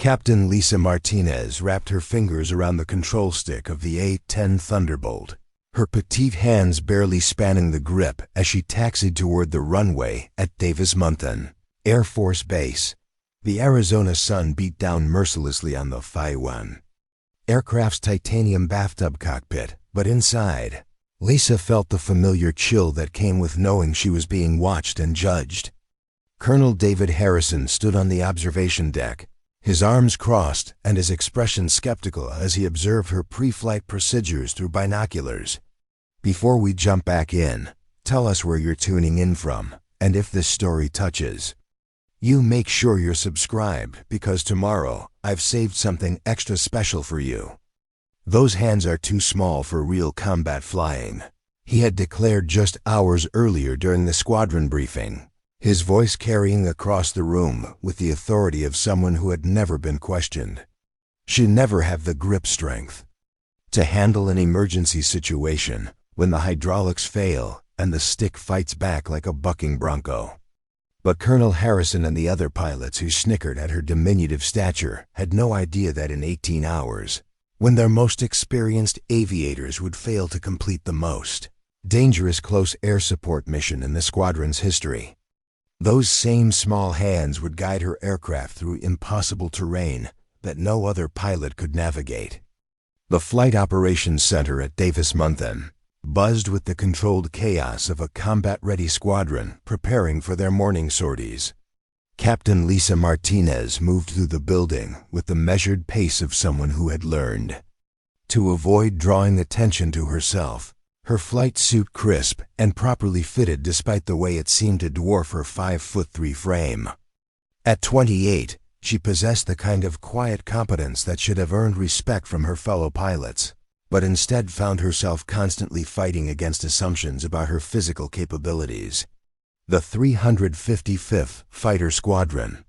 Captain Lisa Martinez wrapped her fingers around the control stick of the A-10 Thunderbolt, her petite hands barely spanning the grip as she taxied toward the runway at Davis-Monthan Air Force Base. The Arizona sun beat down mercilessly on the A-1 aircraft's titanium bathtub cockpit, but inside, Lisa felt the familiar chill that came with knowing she was being watched and judged. Colonel David Harrison stood on the observation deck, his arms crossed and his expression skeptical as he observed her pre-flight procedures through binoculars. "Before we jump back in, tell us where you're tuning in from, and if this story touches you, make sure you're subscribed, because tomorrow I've saved something extra special for you." "Those hands are too small for real combat flying," he had declared just hours earlier during the squadron briefing, his voice carrying across the room with the authority of someone who had never been questioned. "She'd never have the grip strength to handle an emergency situation when the hydraulics fail and the stick fights back like a bucking bronco." But Colonel Harrison and the other pilots who snickered at her diminutive stature had no idea that in 18 hours, when their most experienced aviators would fail to complete the most dangerous close air support mission in the squadron's history, those same small hands would guide her aircraft through impossible terrain that no other pilot could navigate. The Flight Operations Center at Davis-Monthan buzzed with the controlled chaos of a combat-ready squadron preparing for their morning sorties. Captain Lisa Martinez moved through the building with the measured pace of someone who had learned to avoid drawing attention to herself, her flight suit crisp and properly fitted despite the way it seemed to dwarf her 5'3" frame. At 28, she possessed the kind of quiet competence that should have earned respect from her fellow pilots, but instead found herself constantly fighting against assumptions about her physical capabilities. The 355th Fighter Squadron,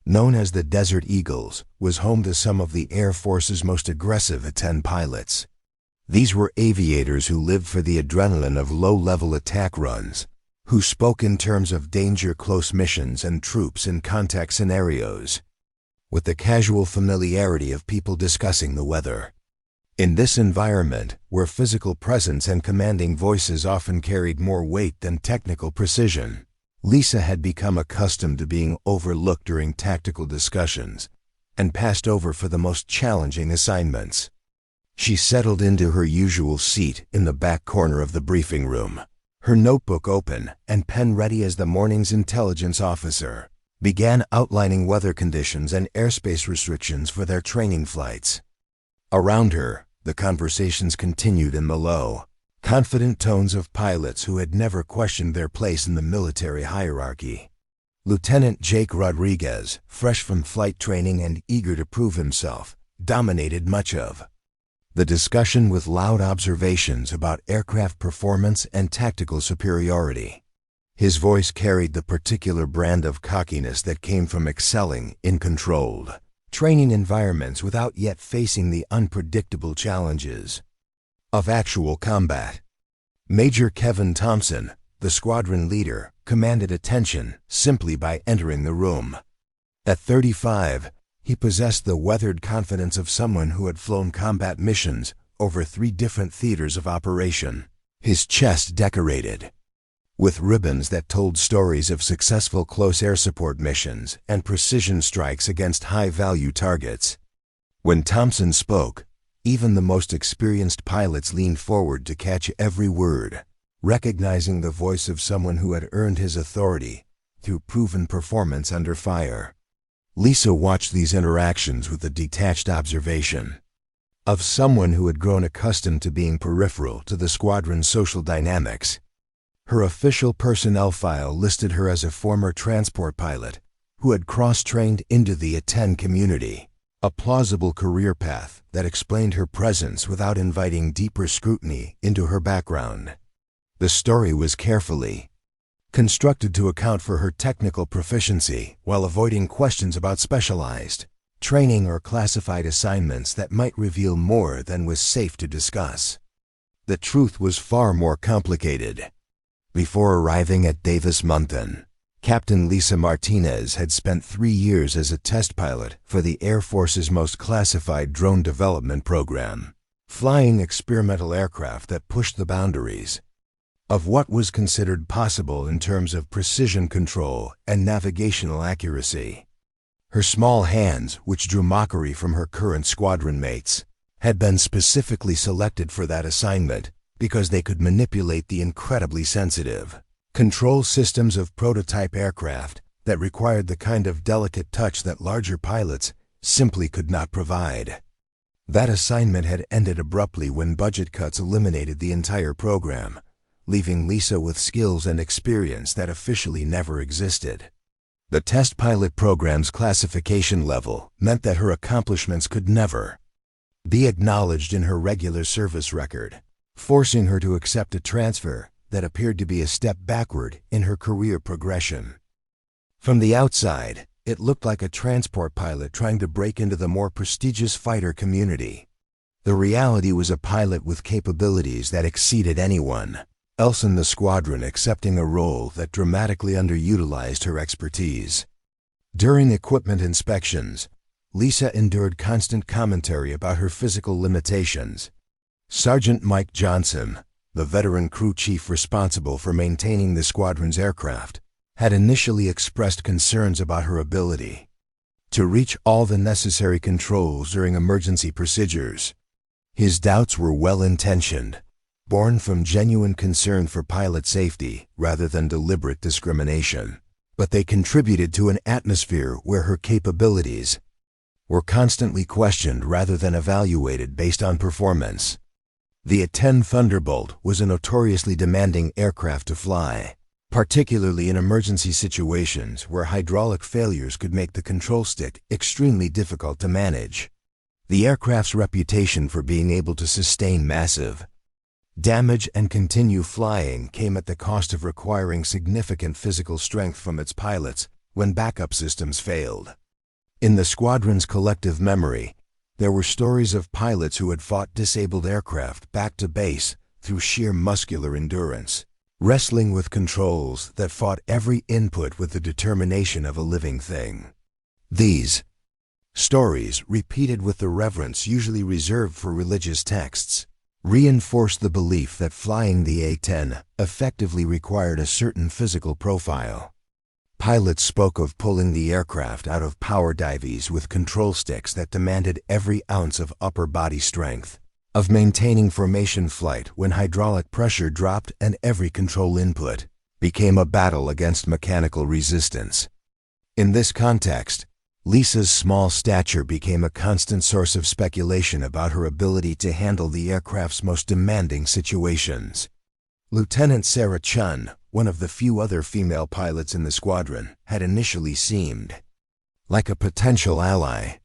known as the Desert Eagles, was home to some of the Air Force's most aggressive A-10 pilots. These were aviators who lived for the adrenaline of low-level attack runs, who spoke in terms of danger-close missions and troops in contact scenarios, with the casual familiarity of people discussing the weather. In this environment, where physical presence and commanding voices often carried more weight than technical precision, Lisa had become accustomed to being overlooked during tactical discussions and passed over for the most challenging assignments. She settled into her usual seat in the back corner of the briefing room, her notebook open and pen ready as the morning's intelligence officer began outlining weather conditions and airspace restrictions for their training flights. Around her, the conversations continued in the low, confident tones of pilots who had never questioned their place in the military hierarchy. Lieutenant Jake Rodriguez, fresh from flight training and eager to prove himself, dominated much of the discussion with loud observations about aircraft performance and tactical superiority. His voice carried the particular brand of cockiness that came from excelling in controlled training environments without yet facing the unpredictable challenges of actual combat. Major Kevin Thompson, the squadron leader, commanded attention simply by entering the room. At 35, he possessed the weathered confidence of someone who had flown combat missions over 3 different theaters of operation, his chest decorated with ribbons that told stories of successful close air support missions and precision strikes against high-value targets. When Thompson spoke, even the most experienced pilots leaned forward to catch every word, recognizing the voice of someone who had earned his authority through proven performance under fire. Lisa watched these interactions with a detached observation of someone who had grown accustomed to being peripheral to the squadron's social dynamics. Her official personnel file listed her as a former transport pilot who had cross-trained into the A-10 community, a plausible career path that explained her presence without inviting deeper scrutiny into her background. The story was carefully constructed to account for her technical proficiency while avoiding questions about specialized training or classified assignments that might reveal more than was safe to discuss. The truth was far more complicated. Before arriving at Davis-Monthan, Captain Lisa Martinez had spent 3 years as a test pilot for the Air Force's most classified drone development program, flying experimental aircraft that pushed the boundaries of what was considered possible in terms of precision control and navigational accuracy. Her small hands, which drew mockery from her current squadron mates, had been specifically selected for that assignment because they could manipulate the incredibly sensitive control systems of prototype aircraft that required the kind of delicate touch that larger pilots simply could not provide. That assignment had ended abruptly when budget cuts eliminated the entire program, leaving Lisa with skills and experience that officially never existed. The test pilot program's classification level meant that her accomplishments could never be acknowledged in her regular service record, forcing her to accept a transfer that appeared to be a step backward in her career progression. From the outside, it looked like a transport pilot trying to break into the more prestigious fighter community. The reality was a pilot with capabilities that exceeded anyone else in the squadron, accepting a role that dramatically underutilized her expertise. During equipment inspections, Lisa endured constant commentary about her physical limitations. Sergeant Mike Johnson, the veteran crew chief responsible for maintaining the squadron's aircraft, had initially expressed concerns about her ability to reach all the necessary controls during emergency procedures. His doubts were well-intentioned, born from genuine concern for pilot safety rather than deliberate discrimination, but they contributed to an atmosphere where her capabilities were constantly questioned rather than evaluated based on performance. The A-10 Thunderbolt was a notoriously demanding aircraft to fly, particularly in emergency situations where hydraulic failures could make the control stick extremely difficult to manage. The aircraft's reputation for being able to sustain massive damage and continue flying came at the cost of requiring significant physical strength from its pilots when backup systems failed. In the squadron's collective memory, there were stories of pilots who had fought disabled aircraft back to base through sheer muscular endurance, wrestling with controls that fought every input with the determination of a living thing. These stories, repeated with the reverence usually reserved for religious texts, reinforced the belief that flying the A-10 effectively required a certain physical profile. Pilots spoke of pulling the aircraft out of power dives with control sticks that demanded every ounce of upper body strength, of maintaining formation flight when hydraulic pressure dropped and every control input became a battle against mechanical resistance. In this context, Lisa's small stature became a constant source of speculation about her ability to handle the aircraft's most demanding situations. Lieutenant Sarah Chun, one of the few other female pilots in the squadron, had initially seemed like a potential ally.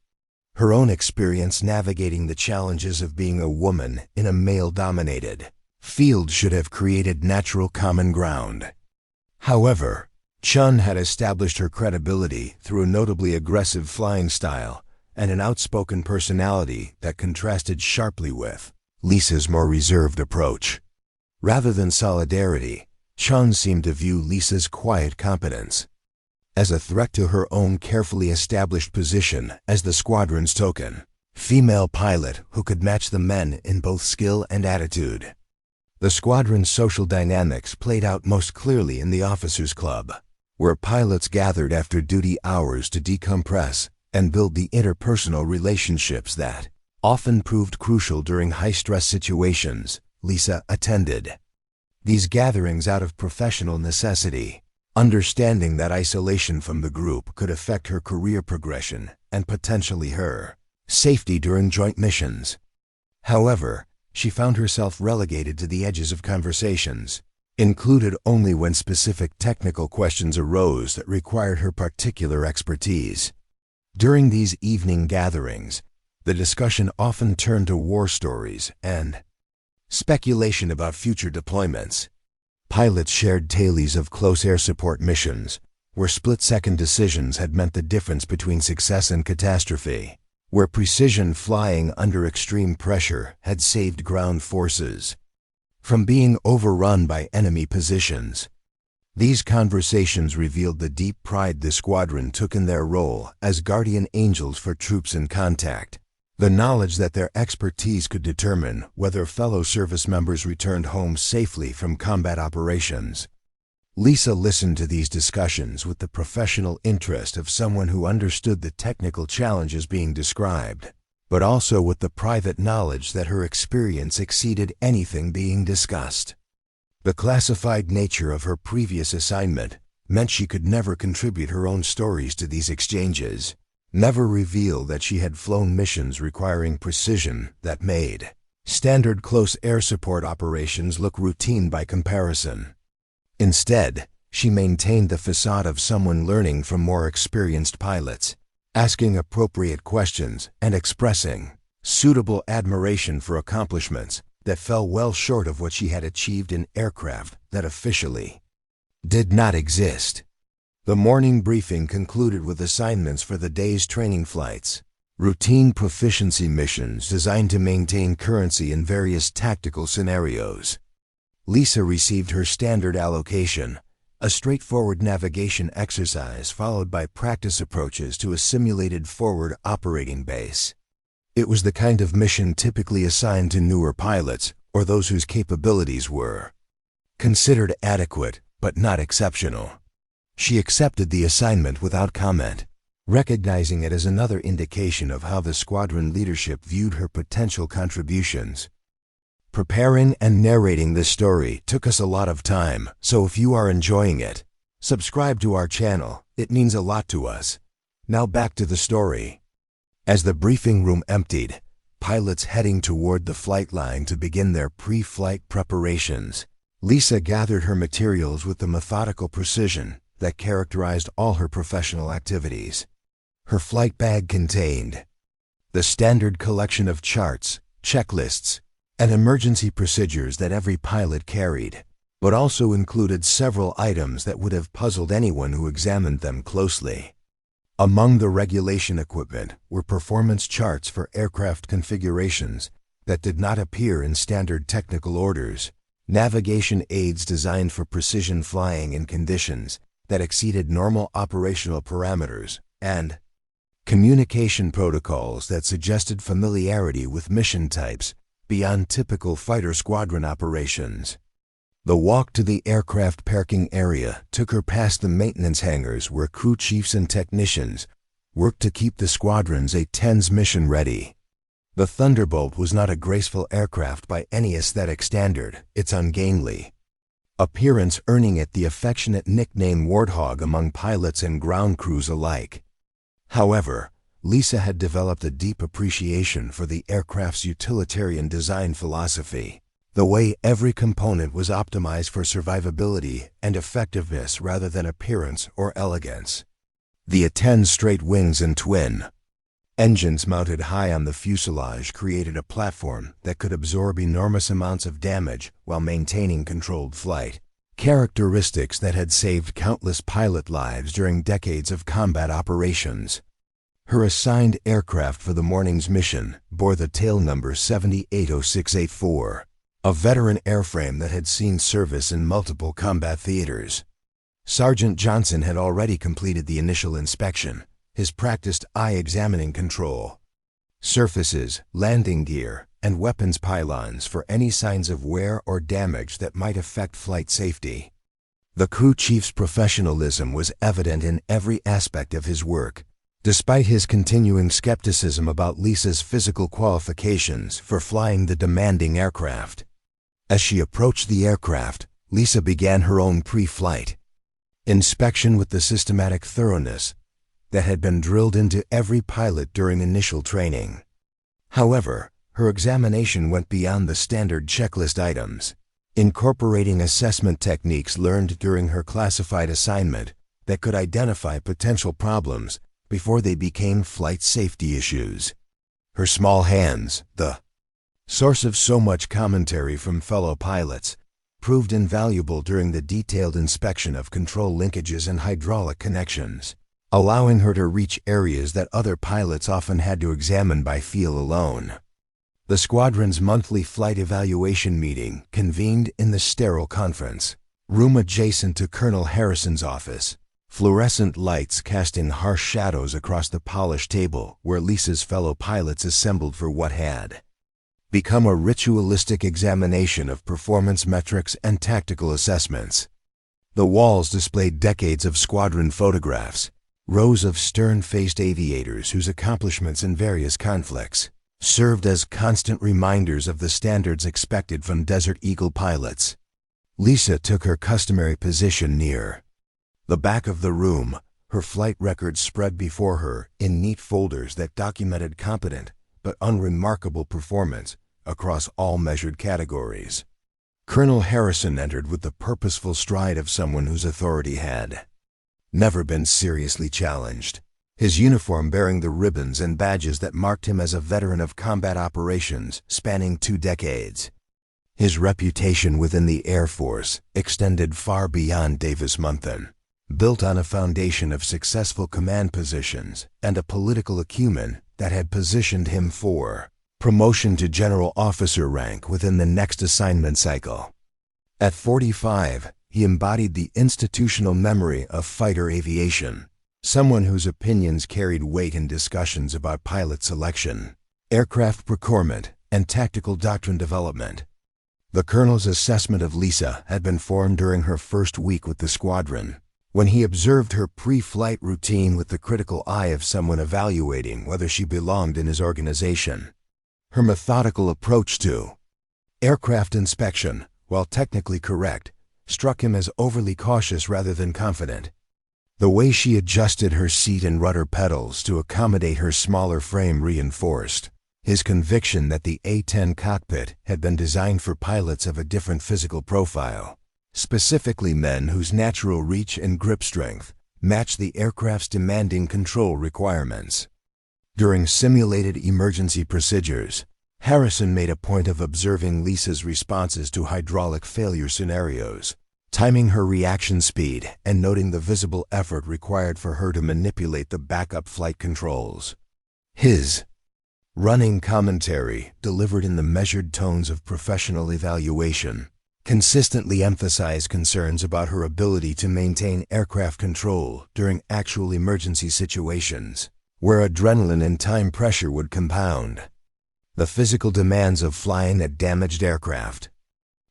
Her own experience navigating the challenges of being a woman in a male-dominated field should have created natural common ground. However, Chun had established her credibility through a notably aggressive flying style and an outspoken personality that contrasted sharply with Lisa's more reserved approach. Rather than solidarity, Chun seemed to view Lisa's quiet competence as a threat to her own carefully established position as the squadron's token female pilot who could match the men in both skill and attitude. The squadron's social dynamics played out most clearly in the officers' club, where pilots gathered after duty hours to decompress and build the interpersonal relationships that often proved crucial during high-stress situations. Lisa attended these gatherings out of professional necessity, understanding that isolation from the group could affect her career progression and potentially her safety during joint missions. However, she found herself relegated to the edges of conversations, included only when specific technical questions arose that required her particular expertise. During these evening gatherings, the discussion often turned to war stories and speculation about future deployments. Pilots shared tales of close air support missions, where split-second decisions had meant the difference between success and catastrophe, where precision flying under extreme pressure had saved ground forces from being overrun by enemy positions. These conversations revealed the deep pride the squadron took in their role as guardian angels for troops in contact. The knowledge that their expertise could determine whether fellow service members returned home safely from combat operations. Lisa listened to these discussions with the professional interest of someone who understood the technical challenges being described, but also with the private knowledge that her experience exceeded anything being discussed. The classified nature of her previous assignment meant she could never contribute her own stories to these exchanges, never reveal that she had flown missions requiring precision that made standard close air support operations look routine by comparison. Instead, she maintained the facade of someone learning from more experienced pilots, asking appropriate questions and expressing suitable admiration for accomplishments that fell well short of what she had achieved in aircraft that officially did not exist. The morning briefing concluded with assignments for the day's training flights, routine proficiency missions designed to maintain currency in various tactical scenarios. Lisa received her standard allocation, a straightforward navigation exercise followed by practice approaches to a simulated forward operating base. It was the kind of mission typically assigned to newer pilots or those whose capabilities were considered adequate but not exceptional. She accepted the assignment without comment, recognizing it as another indication of how the squadron leadership viewed her potential contributions. Preparing and narrating this story took us a lot of time, so if you are enjoying it, subscribe to our channel. It means a lot to us. Now back to the story. As the briefing room emptied, pilots heading toward the flight line to begin their pre-flight preparations, Lisa gathered her materials with the methodical precision that characterized all her professional activities. Her flight bag contained the standard collection of charts, checklists, and emergency procedures that every pilot carried, but also included several items that would have puzzled anyone who examined them closely. Among the regulation equipment were performance charts for aircraft configurations that did not appear in standard technical orders, navigation aids designed for precision flying in conditions that exceeded normal operational parameters, and communication protocols that suggested familiarity with mission types beyond typical fighter squadron operations. The walk to the aircraft parking area took her past the maintenance hangars where crew chiefs and technicians worked to keep the squadron's A-10s mission ready. The Thunderbolt was not a graceful aircraft by any aesthetic standard, its ungainly appearance earning it the affectionate nickname Warthog among pilots and ground crews alike. However, Lisa had developed a deep appreciation for the aircraft's utilitarian design philosophy, the way every component was optimized for survivability and effectiveness rather than appearance or elegance. The A-10's straight wings and twin engines mounted high on the fuselage created a platform that could absorb enormous amounts of damage while maintaining controlled flight, characteristics that had saved countless pilot lives during decades of combat operations. Her assigned aircraft for the morning's mission bore the tail number 780684, a veteran airframe that had seen service in multiple combat theaters. Sergeant Johnson had already completed the initial inspection, his practiced eye examining control surfaces, landing gear, and weapons pylons for any signs of wear or damage that might affect flight safety. The crew chief's professionalism was evident in every aspect of his work, despite his continuing skepticism about Lisa's physical qualifications for flying the demanding aircraft. As she approached the aircraft, Lisa began her own pre-flight inspection with the systematic thoroughness that had been drilled into every pilot during initial training. However, her examination went beyond the standard checklist items, incorporating assessment techniques learned during her classified assignment that could identify potential problems before they became flight safety issues. Her small hands, the source of so much commentary from fellow pilots, proved invaluable during the detailed inspection of control linkages and hydraulic connections, allowing her to reach areas that other pilots often had to examine by feel alone. The squadron's monthly flight evaluation meeting convened in the sterile conference Room adjacent to Colonel Harrison's office. Fluorescent lights casting harsh shadows across the polished table where Lisa's fellow pilots assembled for what had become a ritualistic examination of performance metrics and tactical assessments. The walls displayed decades of squadron photographs, rows of stern-faced aviators whose accomplishments in various conflicts served as constant reminders of the standards expected from Desert Eagle pilots. Lisa took her customary position near the back of the room, her flight records spread before her in neat folders that documented competent but unremarkable performance across all measured categories. Colonel Harrison entered with the purposeful stride of someone whose authority had never been seriously challenged, his uniform bearing the ribbons and badges that marked him as a veteran of combat operations spanning 2 decades. His reputation within the Air Force extended far beyond Davis-Monthan, built on a foundation of successful command positions and a political acumen that had positioned him for promotion to general officer rank within the next assignment cycle. At 45, he embodied the institutional memory of fighter aviation, someone whose opinions carried weight in discussions about pilot selection, aircraft procurement, and tactical doctrine development. The colonel's assessment of Lisa had been formed during her first week with the squadron, when he observed her pre-flight routine with the critical eye of someone evaluating whether she belonged in his organization. Her methodical approach to aircraft inspection, while technically correct, struck him as overly cautious rather than confident. The way she adjusted her seat and rudder pedals to accommodate her smaller frame reinforced his conviction that the A-10 cockpit had been designed for pilots of a different physical profile, specifically men whose natural reach and grip strength matched the aircraft's demanding control requirements. During simulated emergency procedures, Harrison made a point of observing Lisa's responses to hydraulic failure scenarios, timing her reaction speed and noting the visible effort required for her to manipulate the backup flight controls. His running commentary, delivered in the measured tones of professional evaluation, consistently emphasized concerns about her ability to maintain aircraft control during actual emergency situations, where adrenaline and time pressure would compound the physical demands of flying a damaged aircraft.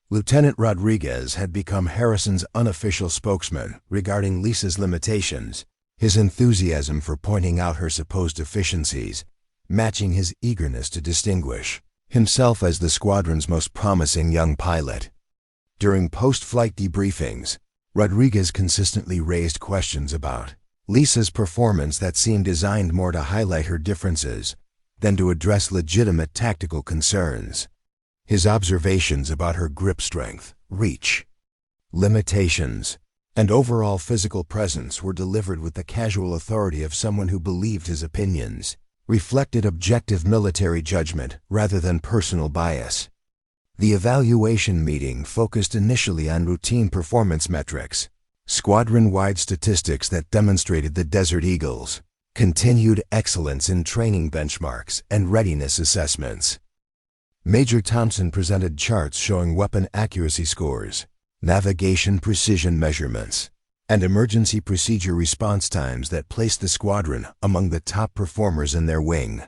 Lieutenant Rodriguez had become Harrison's unofficial spokesman regarding Lisa's limitations, his enthusiasm for pointing out her supposed deficiencies, matching his eagerness to distinguish himself as the squadron's most promising young pilot. During post-flight debriefings, Rodriguez consistently raised questions about Lisa's performance that seemed designed more to highlight her differences than to address legitimate tactical concerns. His observations about her grip strength, reach, limitations, and overall physical presence were delivered with the casual authority of someone who believed his opinions reflected objective military judgment rather than personal bias. The evaluation meeting focused initially on routine performance metrics, squadron-wide statistics that demonstrated the Desert Eagle's continued excellence in training benchmarks and readiness assessments. Major Thompson presented charts showing weapon accuracy scores, navigation precision measurements, and emergency procedure response times that placed the squadron among the top performers in their wing.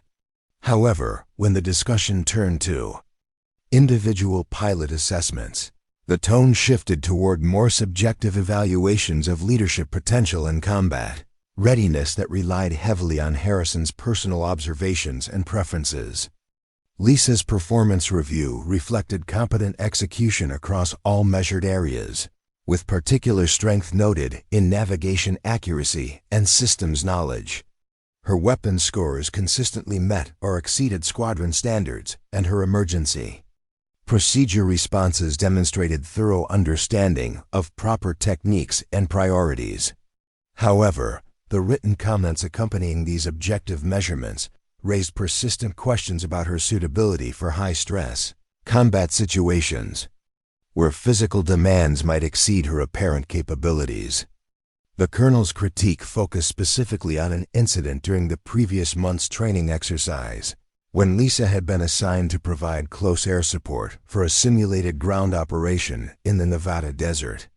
However, when the discussion turned to individual pilot assessments, the tone shifted toward more subjective evaluations of leadership potential in combat readiness that relied heavily on Harrison's personal observations and preferences. Lisa's performance review reflected competent execution across all measured areas, with particular strength noted in navigation accuracy and systems knowledge. Her weapon scores consistently met or exceeded squadron standards, and her emergency procedure responses demonstrated thorough understanding of proper techniques and priorities. However, the written comments accompanying these objective measurements raised persistent questions about her suitability for high-stress combat situations, where physical demands might exceed her apparent capabilities. The colonel's critique focused specifically on an incident during the previous month's training exercise, when Lisa had been assigned to provide close air support for a simulated ground operation in the Nevada desert.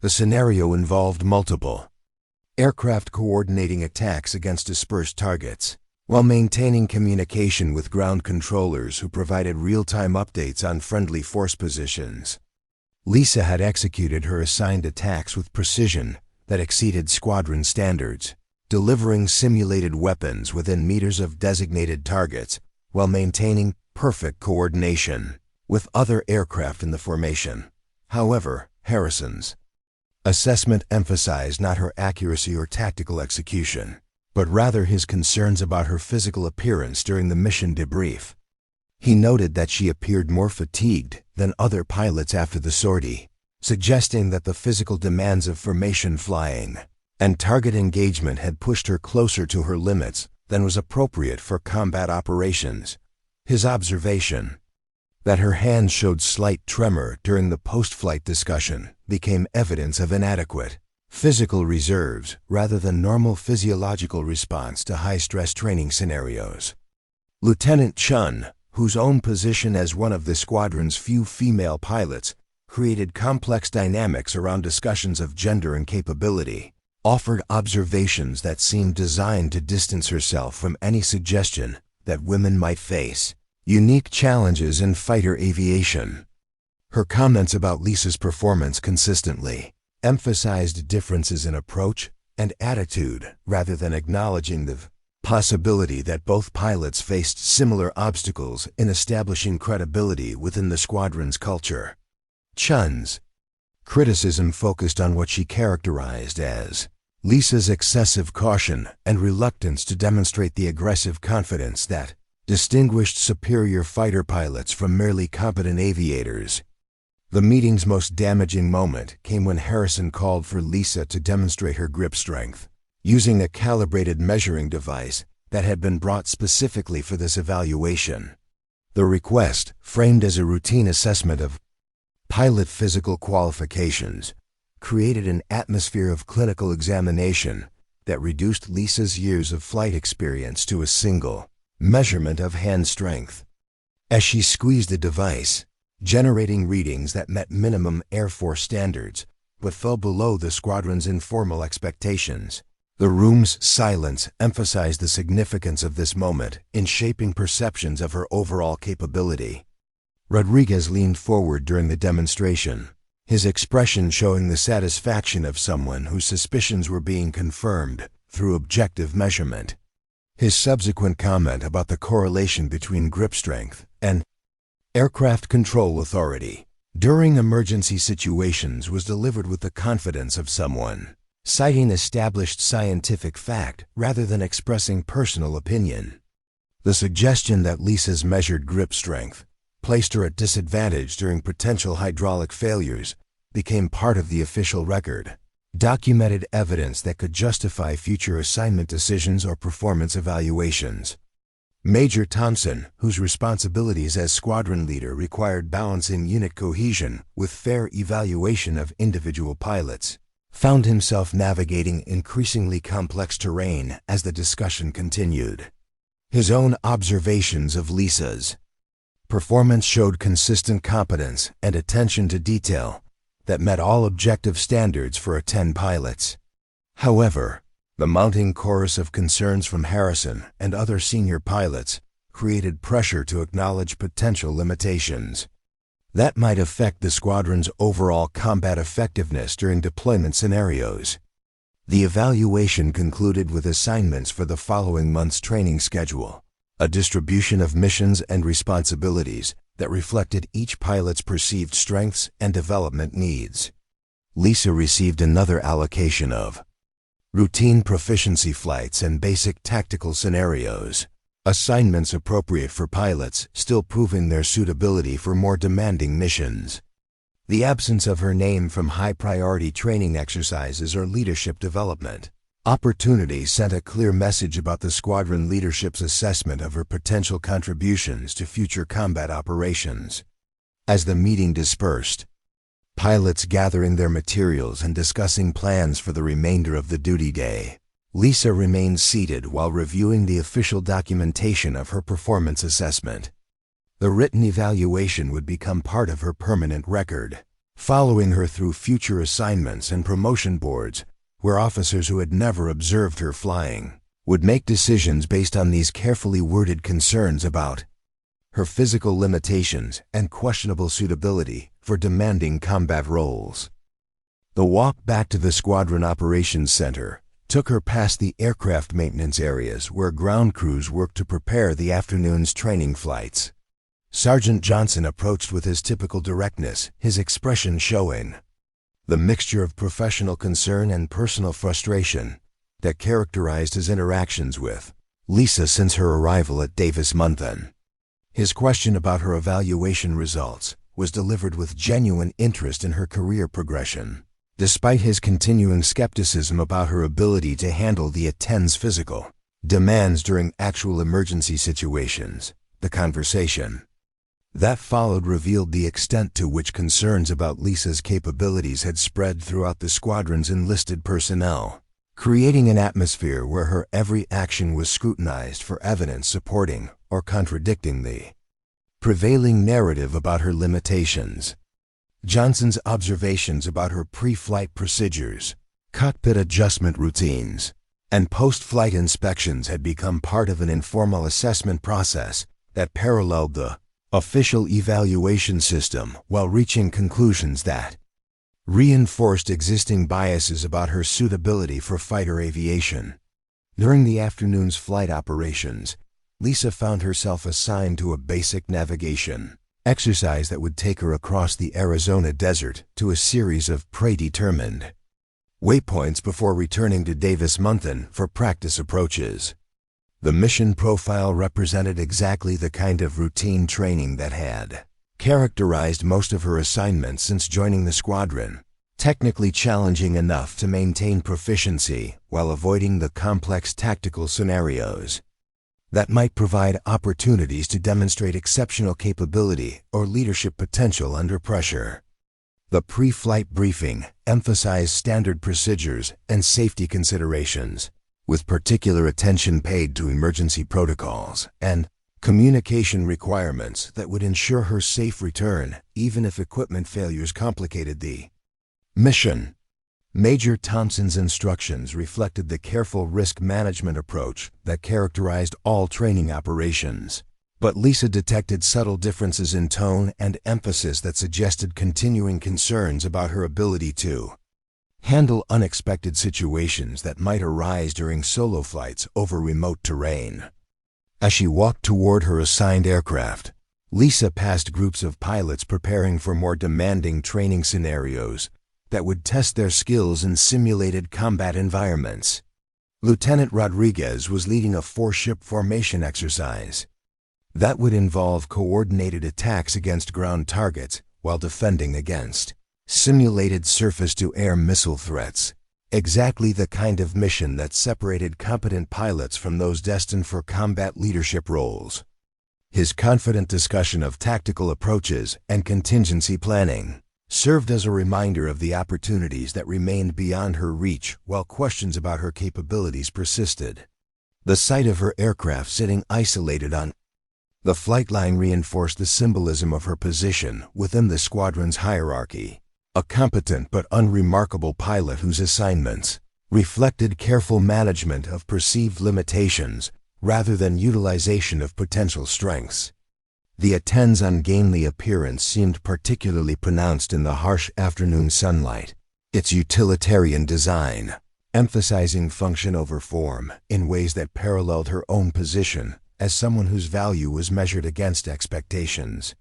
The scenario involved multiple aircraft coordinating attacks against dispersed targets, while maintaining communication with ground controllers who provided real-time updates on friendly force positions. Lisa had executed her assigned attacks with precision that exceeded squadron standards, delivering simulated weapons within meters of designated targets while maintaining perfect coordination with other aircraft in the formation. However, Harrison's assessment emphasized not her accuracy or tactical execution, but rather his concerns about her physical appearance during the mission debrief. He noted that she appeared more fatigued than other pilots after the sortie, suggesting that the physical demands of formation flying and target engagement had pushed her closer to her limits than was appropriate for combat operations. His observation that her hands showed slight tremor during the post-flight discussion became evidence of inadequate physical reserves rather than normal physiological response to high-stress training scenarios. Lieutenant Chun, whose own position as one of the squadron's few female pilots created complex dynamics around discussions of gender and capability, offered observations that seemed designed to distance herself from any suggestion that women might face unique challenges in fighter aviation. Her comments about Lisa's performance consistently emphasized differences in approach and attitude rather than acknowledging the possibility that both pilots faced similar obstacles in establishing credibility within the squadron's culture. Chun's criticism focused on what she characterized as Lisa's excessive caution and reluctance to demonstrate the aggressive confidence that distinguished superior fighter pilots from merely competent aviators. The meeting's most damaging moment came when Harrison called for Lisa to demonstrate her grip strength, using a calibrated measuring device that had been brought specifically for this evaluation. The request, framed as a routine assessment of pilot physical qualifications, created an atmosphere of clinical examination that reduced Lisa's years of flight experience to a single measurement of hand strength. As she squeezed the device, generating readings that met minimum Air Force standards but fell below the squadron's informal expectations, the room's silence emphasized the significance of this moment in shaping perceptions of her overall capability. Rodriguez leaned forward during the demonstration, his expression showing the satisfaction of someone whose suspicions were being confirmed through objective measurement. His subsequent comment about the correlation between grip strength and aircraft control authority during emergency situations was delivered with the confidence of someone citing established scientific fact rather than expressing personal opinion. The suggestion that Lisa's measured grip strength placed her at disadvantage during potential hydraulic failures became part of the official record, documented evidence that could justify future assignment decisions or performance evaluations. Major Thompson, whose responsibilities as squadron leader required balancing unit cohesion with fair evaluation of individual pilots, found himself navigating increasingly complex terrain as the discussion continued. His own observations of Lisa's performance showed consistent competence and attention to detail that met all objective standards for A-10 pilots. However, the mounting chorus of concerns from Harrison and other senior pilots created pressure to acknowledge potential limitations that might affect the squadron's overall combat effectiveness during deployment scenarios. The evaluation concluded with assignments for the following month's training schedule, a distribution of missions and responsibilities that reflected each pilot's perceived strengths and development needs. Lisa received another allocation of routine proficiency flights and basic tactical scenarios, assignments appropriate for pilots still proving their suitability for more demanding missions. The absence of her name from high-priority training exercises or leadership development opportunities sent a clear message about the squadron leadership's assessment of her potential contributions to future combat operations. As the meeting dispersed, pilots gathering their materials and discussing plans for the remainder of the duty day, Lisa remained seated while reviewing the official documentation of her performance assessment. The written evaluation would become part of her permanent record, following her through future assignments and promotion boards, where officers who had never observed her flying would make decisions based on these carefully worded concerns about her physical limitations and questionable suitability for demanding combat roles. The walk back to the Squadron Operations Center took her past the aircraft maintenance areas where ground crews worked to prepare the afternoon's training flights. Sergeant Johnson approached with his typical directness, his expression showing the mixture of professional concern and personal frustration that characterized his interactions with Lisa since her arrival at Davis-Monthan. His question about her evaluation results was delivered with genuine interest in her career progression. Despite his continuing skepticism about her ability to handle the A-10's physical demands during actual emergency situations, the conversation that followed revealed the extent to which concerns about Lisa's capabilities had spread throughout the squadron's enlisted personnel, creating an atmosphere where her every action was scrutinized for evidence supporting or contradicting the prevailing narrative about her limitations. Johnson's observations about her pre-flight procedures, cockpit adjustment routines, and post-flight inspections had become part of an informal assessment process that paralleled the official evaluation system while reaching conclusions that reinforced existing biases about her suitability for fighter aviation. During the afternoon's flight operations, Lisa found herself assigned to a basic navigation exercise that would take her across the Arizona desert to a series of predetermined waypoints before returning to Davis-Monthan for practice approaches. The mission profile represented exactly the kind of routine training that had characterized most of her assignments since joining the squadron, technically challenging enough to maintain proficiency while avoiding the complex tactical scenarios that might provide opportunities to demonstrate exceptional capability or leadership potential under pressure. The pre-flight briefing emphasized standard procedures and safety considerations, with particular attention paid to emergency protocols and communication requirements that would ensure her safe return even if equipment failures complicated the mission. Major Thompson's instructions reflected the careful risk management approach that characterized all training operations, but Lisa detected subtle differences in tone and emphasis that suggested continuing concerns about her ability to handle unexpected situations that might arise during solo flights over remote terrain. As she walked toward her assigned aircraft, Lisa passed groups of pilots preparing for more demanding training scenarios that would test their skills in simulated combat environments. Lieutenant Rodriguez was leading a four-ship formation exercise that would involve coordinated attacks against ground targets while defending against simulated surface-to-air missile threats, exactly the kind of mission that separated competent pilots from those destined for combat leadership roles. His confident discussion of tactical approaches and contingency planning served as a reminder of the opportunities that remained beyond her reach while questions about her capabilities persisted. The sight of her aircraft sitting isolated on the flight line reinforced the symbolism of her position within the squadron's hierarchy, a competent but unremarkable pilot whose assignments reflected careful management of perceived limitations rather than utilization of potential strengths. The A-10's ungainly appearance seemed particularly pronounced in the harsh afternoon sunlight, its utilitarian design emphasizing function over form in ways that paralleled her own position as someone whose value was measured against expectations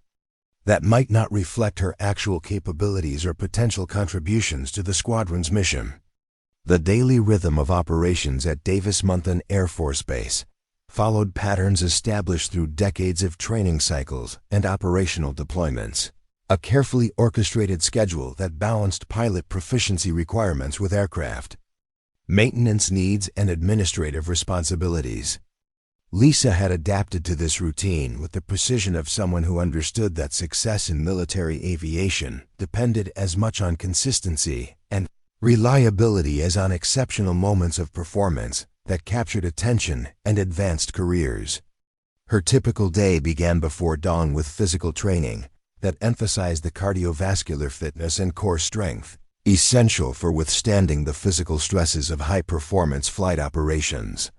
that might not reflect her actual capabilities or potential contributions to the squadron's mission. The daily rhythm of operations at Davis-Monthan Air Force Base followed patterns established through decades of training cycles and operational deployments, a carefully orchestrated schedule that balanced pilot proficiency requirements with aircraft maintenance needs and administrative responsibilities. Lisa had adapted to this routine with the precision of someone who understood that success in military aviation depended as much on consistency and reliability as on exceptional moments of performance that captured attention and advanced careers. Her typical day began before dawn with physical training, that emphasized the cardiovascular fitness and core strength, essential for withstanding the physical stresses of high-performance flight operations.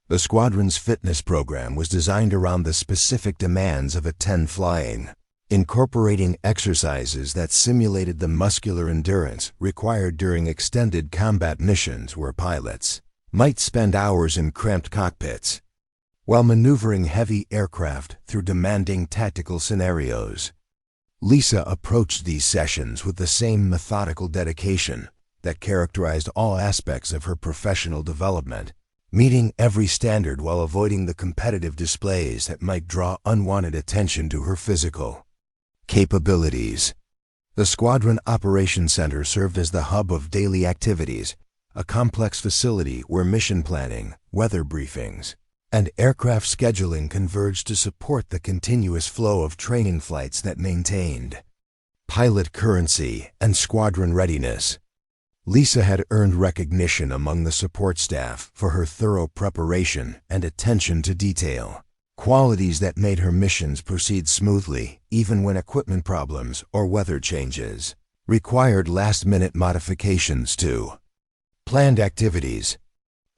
The squadron's fitness program was designed around the specific demands of A-10 flying, incorporating exercises that simulated the muscular endurance required during extended combat missions where pilots might spend hours in cramped cockpits while maneuvering heavy aircraft through demanding tactical scenarios. Lisa approached these sessions with the same methodical dedication that characterized all aspects of her professional development, meeting every standard while avoiding the competitive displays that might draw unwanted attention to her physical capabilities. The Squadron Operations Center served as the hub of daily activities, a complex facility where mission planning, weather briefings, and aircraft scheduling converged to support the continuous flow of training flights that maintained pilot currency and squadron readiness. Lisa had earned recognition among the support staff for her thorough preparation and attention to detail, qualities that made her missions proceed smoothly even when equipment problems or weather changes required last-minute modifications to planned activities.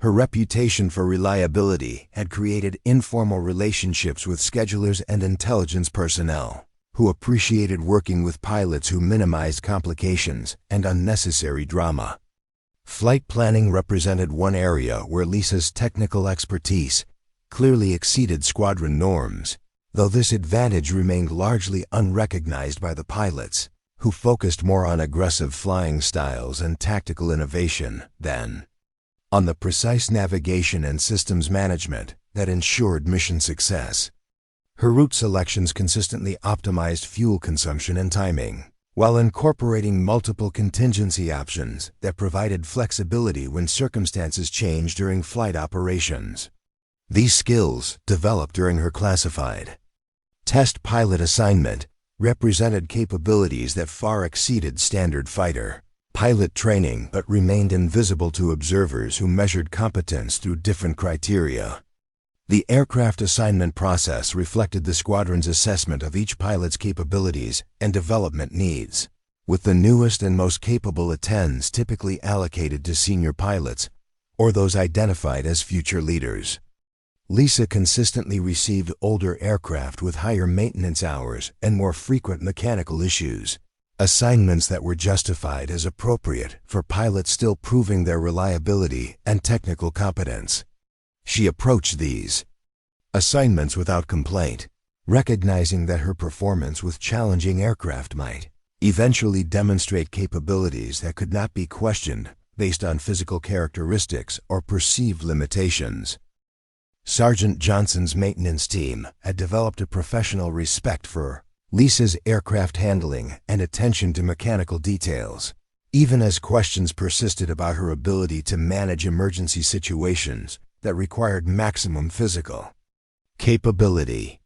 Her reputation for reliability had created informal relationships with schedulers and intelligence personnel, who appreciated working with pilots who minimized complications and unnecessary drama. Flight planning represented one area where Lisa's technical expertise clearly exceeded squadron norms, though this advantage remained largely unrecognized by the pilots, who focused more on aggressive flying styles and tactical innovation than on the precise navigation and systems management that ensured mission success. Her route selections consistently optimized fuel consumption and timing, while incorporating multiple contingency options that provided flexibility when circumstances changed during flight operations. These skills, developed during her classified test pilot assignment, represented capabilities that far exceeded standard fighter pilot training but remained invisible to observers who measured competence through different criteria. The aircraft assignment process reflected the squadron's assessment of each pilot's capabilities and development needs, with the newest and most capable A-10s typically allocated to senior pilots or those identified as future leaders. Lisa consistently received older aircraft with higher maintenance hours and more frequent mechanical issues, assignments that were justified as appropriate for pilots still proving their reliability and technical competence. She approached these assignments without complaint, recognizing that her performance with challenging aircraft might eventually demonstrate capabilities that could not be questioned based on physical characteristics or perceived limitations. Sergeant Johnson's maintenance team had developed a professional respect for Lisa's aircraft handling and attention to mechanical details, even as questions persisted about her ability to manage emergency situations that required maximum physical capability.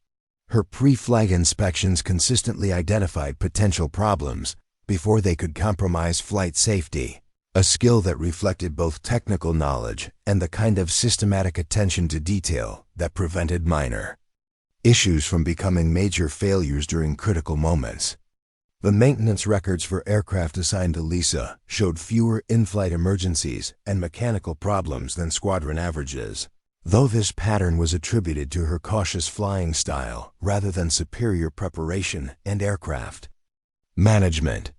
Her pre-flight inspections consistently identified potential problems before they could compromise flight safety, a skill that reflected both technical knowledge and the kind of systematic attention to detail that prevented minor issues from becoming major failures during critical moments. The maintenance records for aircraft assigned to Lisa showed fewer in-flight emergencies and mechanical problems than squadron averages, though this pattern was attributed to her cautious flying style rather than superior preparation and aircraft management.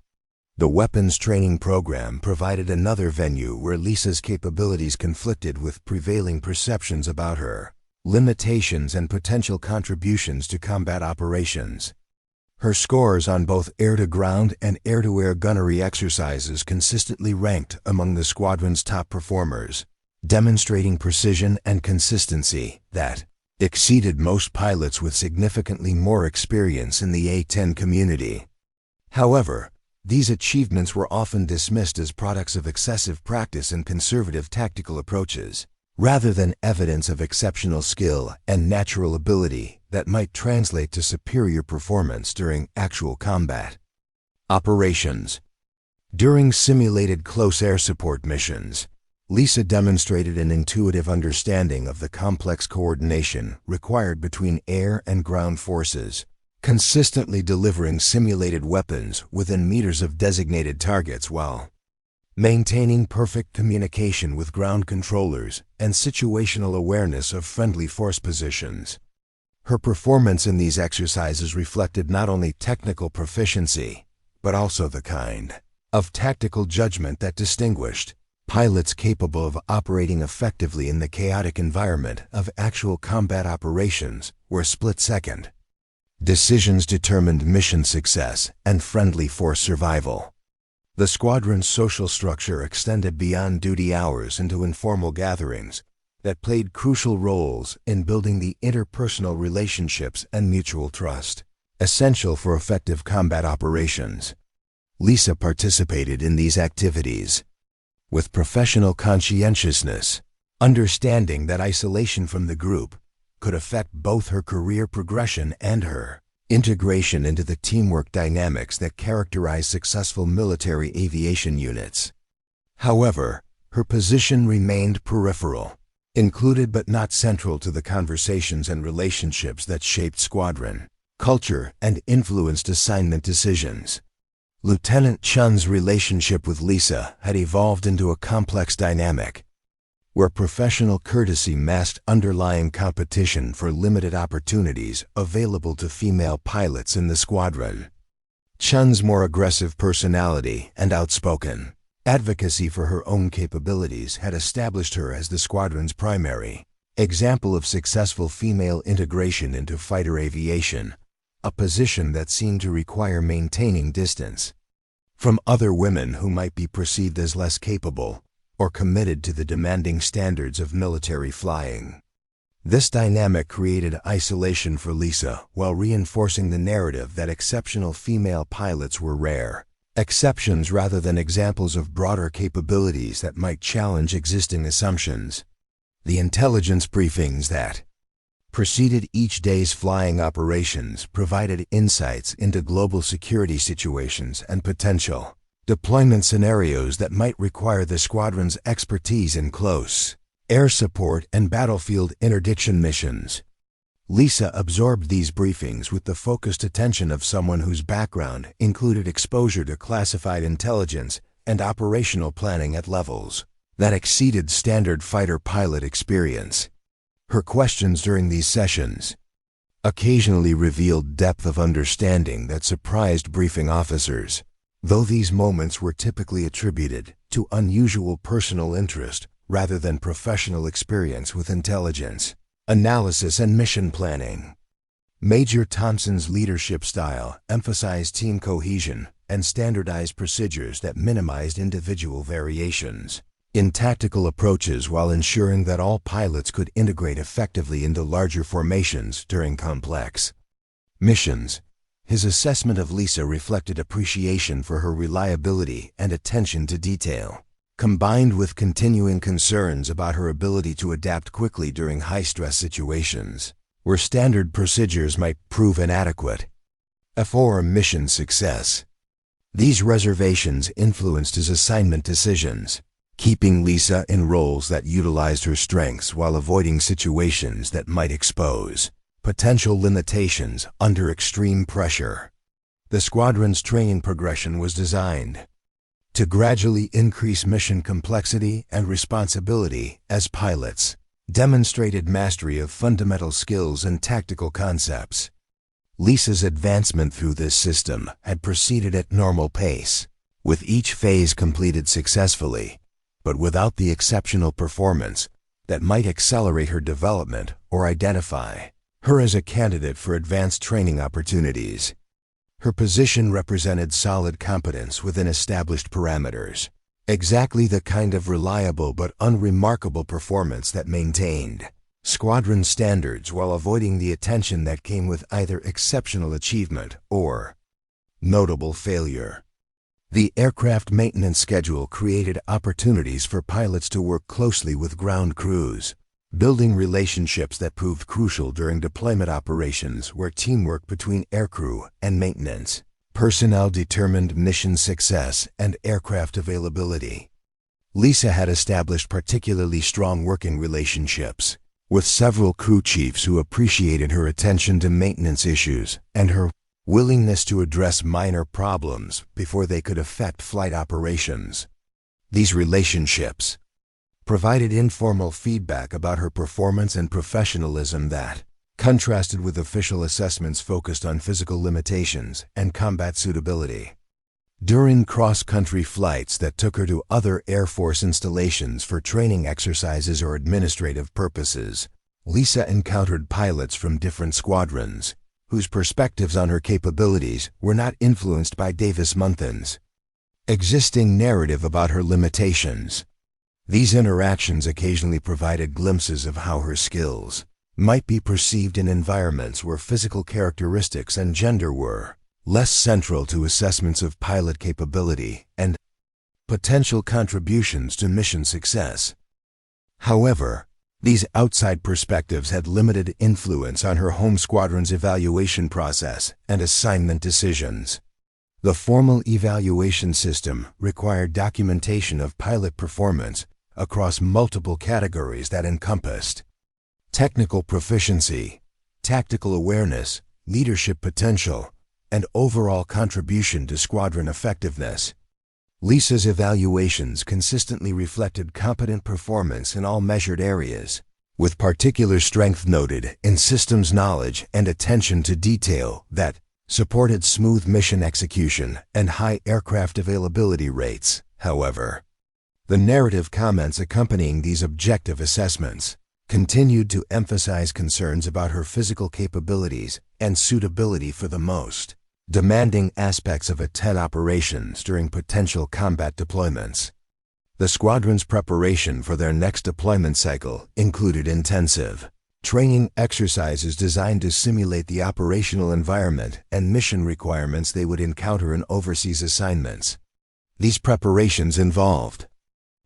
The weapons training program provided another venue where Lisa's capabilities conflicted with prevailing perceptions about her limitations and potential contributions to combat operations. Her scores on both air-to-ground and air-to-air gunnery exercises consistently ranked among the squadron's top performers, demonstrating precision and consistency that exceeded most pilots with significantly more experience in the A-10 community. However, these achievements were often dismissed as products of excessive practice and conservative tactical approaches, rather than evidence of exceptional skill and natural ability that might translate to superior performance during actual combat operations. During simulated close air support missions, Lisa demonstrated an intuitive understanding of the complex coordination required between air and ground forces, consistently delivering simulated weapons within meters of designated targets while maintaining perfect communication with ground controllers and situational awareness of friendly force positions. Her performance in these exercises reflected not only technical proficiency, but also the kind of tactical judgment that distinguished pilots capable of operating effectively in the chaotic environment of actual combat operations where split-second decisions determined mission success and friendly force survival. The squadron's social structure extended beyond duty hours into informal gatherings that played crucial roles in building the interpersonal relationships and mutual trust essential for effective combat operations. Lisa participated in these activities with professional conscientiousness, understanding that isolation from the group could affect both her career progression and her integration into the teamwork dynamics that characterize successful military aviation units. However, her position remained peripheral, included but not central to the conversations and relationships that shaped squadron culture and influenced assignment decisions. Lieutenant Chun's relationship with Lisa had evolved into a complex dynamic, where professional courtesy masked underlying competition for limited opportunities available to female pilots in the squadron. Chun's more aggressive personality and outspoken advocacy for her own capabilities had established her as the squadron's primary example of successful female integration into fighter aviation, a position that seemed to require maintaining distance from other women who might be perceived as less capable or committed to the demanding standards of military flying. This dynamic created isolation for Lisa while reinforcing the narrative that exceptional female pilots were rare exceptions rather than examples of broader capabilities that might challenge existing assumptions. The intelligence briefings that preceded each day's flying operations provided insights into global security situations and potential deployment scenarios that might require the squadron's expertise in close air support and battlefield interdiction missions. Lisa absorbed these briefings with the focused attention of someone whose background included exposure to classified intelligence and operational planning at levels that exceeded standard fighter pilot experience. Her questions during these sessions occasionally revealed depth of understanding that surprised briefing officers, though these moments were typically attributed to unusual personal interest rather than professional experience with intelligence, analysis, and mission planning. Major Thompson's leadership style emphasized team cohesion and standardized procedures that minimized individual variations in tactical approaches while ensuring that all pilots could integrate effectively into larger formations during complex missions. His assessment of Lisa reflected appreciation for her reliability and attention to detail, combined with continuing concerns about her ability to adapt quickly during high-stress situations, where standard procedures might prove inadequate for mission success. These reservations influenced his assignment decisions, keeping Lisa in roles that utilized her strengths while avoiding situations that might expose potential limitations under extreme pressure. The squadron's training progression was designed to gradually increase mission complexity and responsibility as pilots demonstrated mastery of fundamental skills and tactical concepts. Lisa's advancement through this system had proceeded at normal pace, with each phase completed successfully, but without the exceptional performance that might accelerate her development or identify her as a candidate for advanced training opportunities. Her position represented solid competence within established parameters, exactly the kind of reliable but unremarkable performance that maintained squadron standards while avoiding the attention that came with either exceptional achievement or notable failure. The aircraft maintenance schedule created opportunities for pilots to work closely with ground crews, building relationships that proved crucial during deployment operations where teamwork between aircrew and maintenance personnel determined mission success and aircraft availability. Lisa had established particularly strong working relationships with several crew chiefs who appreciated her attention to maintenance issues and her willingness to address minor problems before they could affect flight operations. These relationships provided informal feedback about her performance and professionalism that contrasted with official assessments focused on physical limitations and combat suitability. During cross-country flights that took her to other Air Force installations for training exercises or administrative purposes, Lisa encountered pilots from different squadrons, whose perspectives on her capabilities were not influenced by Davis-Monthan's existing narrative about her limitations. These interactions occasionally provided glimpses of how her skills might be perceived in environments where physical characteristics and gender were less central to assessments of pilot capability and potential contributions to mission success. However, these outside perspectives had limited influence on her home squadron's evaluation process and assignment decisions. The formal evaluation system required documentation of pilot performance across multiple categories that encompassed technical proficiency, tactical awareness, leadership potential, and overall contribution to squadron effectiveness. Lisa's evaluations consistently reflected competent performance in all measured areas, with particular strength noted in systems knowledge and attention to detail that supported smooth mission execution and high aircraft availability rates. However, the narrative comments accompanying these objective assessments continued to emphasize concerns about her physical capabilities and suitability for the most demanding aspects of A-10 operations during potential combat deployments. The squadron's preparation for their next deployment cycle included intensive training exercises designed to simulate the operational environment and mission requirements they would encounter in overseas assignments. These preparations involved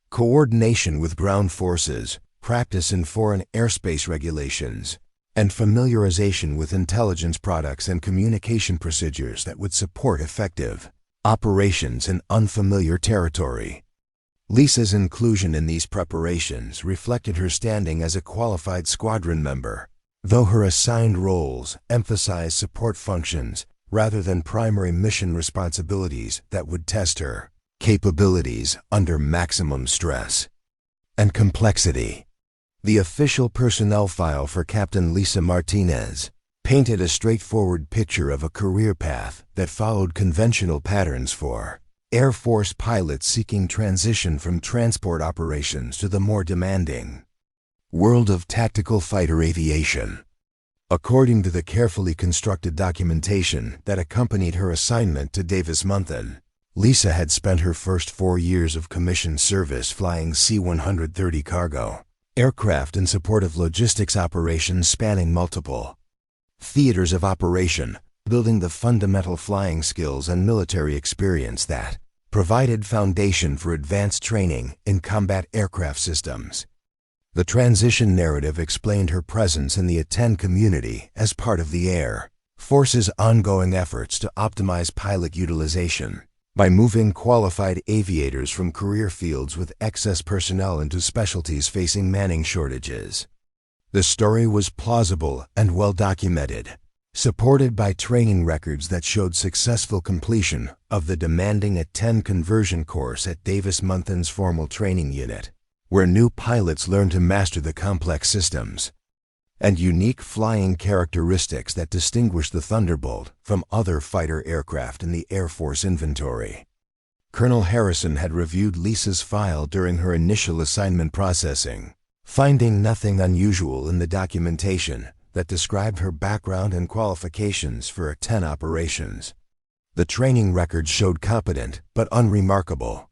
coordination with ground forces, practice in foreign airspace regulations, and familiarization with intelligence products and communication procedures that would support effective operations in unfamiliar territory. Lisa's inclusion in these preparations reflected her standing as a qualified squadron member, though her assigned roles emphasized support functions rather than primary mission responsibilities that would test her capabilities under maximum stress and complexity. The official personnel file for Captain Lisa Martinez painted a straightforward picture of a career path that followed conventional patterns for Air Force pilots seeking transition from transport operations to the more demanding world of tactical fighter aviation. According to the carefully constructed documentation that accompanied her assignment to Davis-Monthan, Lisa had spent her first 4 years of commissioned service flying C-130 cargo aircraft in support of logistics operations spanning multiple theaters of operation, building the fundamental flying skills and military experience that provided foundation for advanced training in combat aircraft systems. The transition narrative explained her presence in the A-10 community as part of the Air Force's ongoing efforts to optimize pilot utilization by moving qualified aviators from career fields with excess personnel into specialties facing manning shortages. The story was plausible and well documented, supported by training records that showed successful completion of the demanding A-10 conversion course at Davis-Monthan's formal training unit, where new pilots learned to master the complex systems and unique flying characteristics that distinguish the Thunderbolt from other fighter aircraft in the Air Force inventory. Colonel Harrison had reviewed Lisa's file during her initial assignment processing, finding nothing unusual in the documentation that described her background and qualifications for A-10 operations. The training records showed competent but unremarkable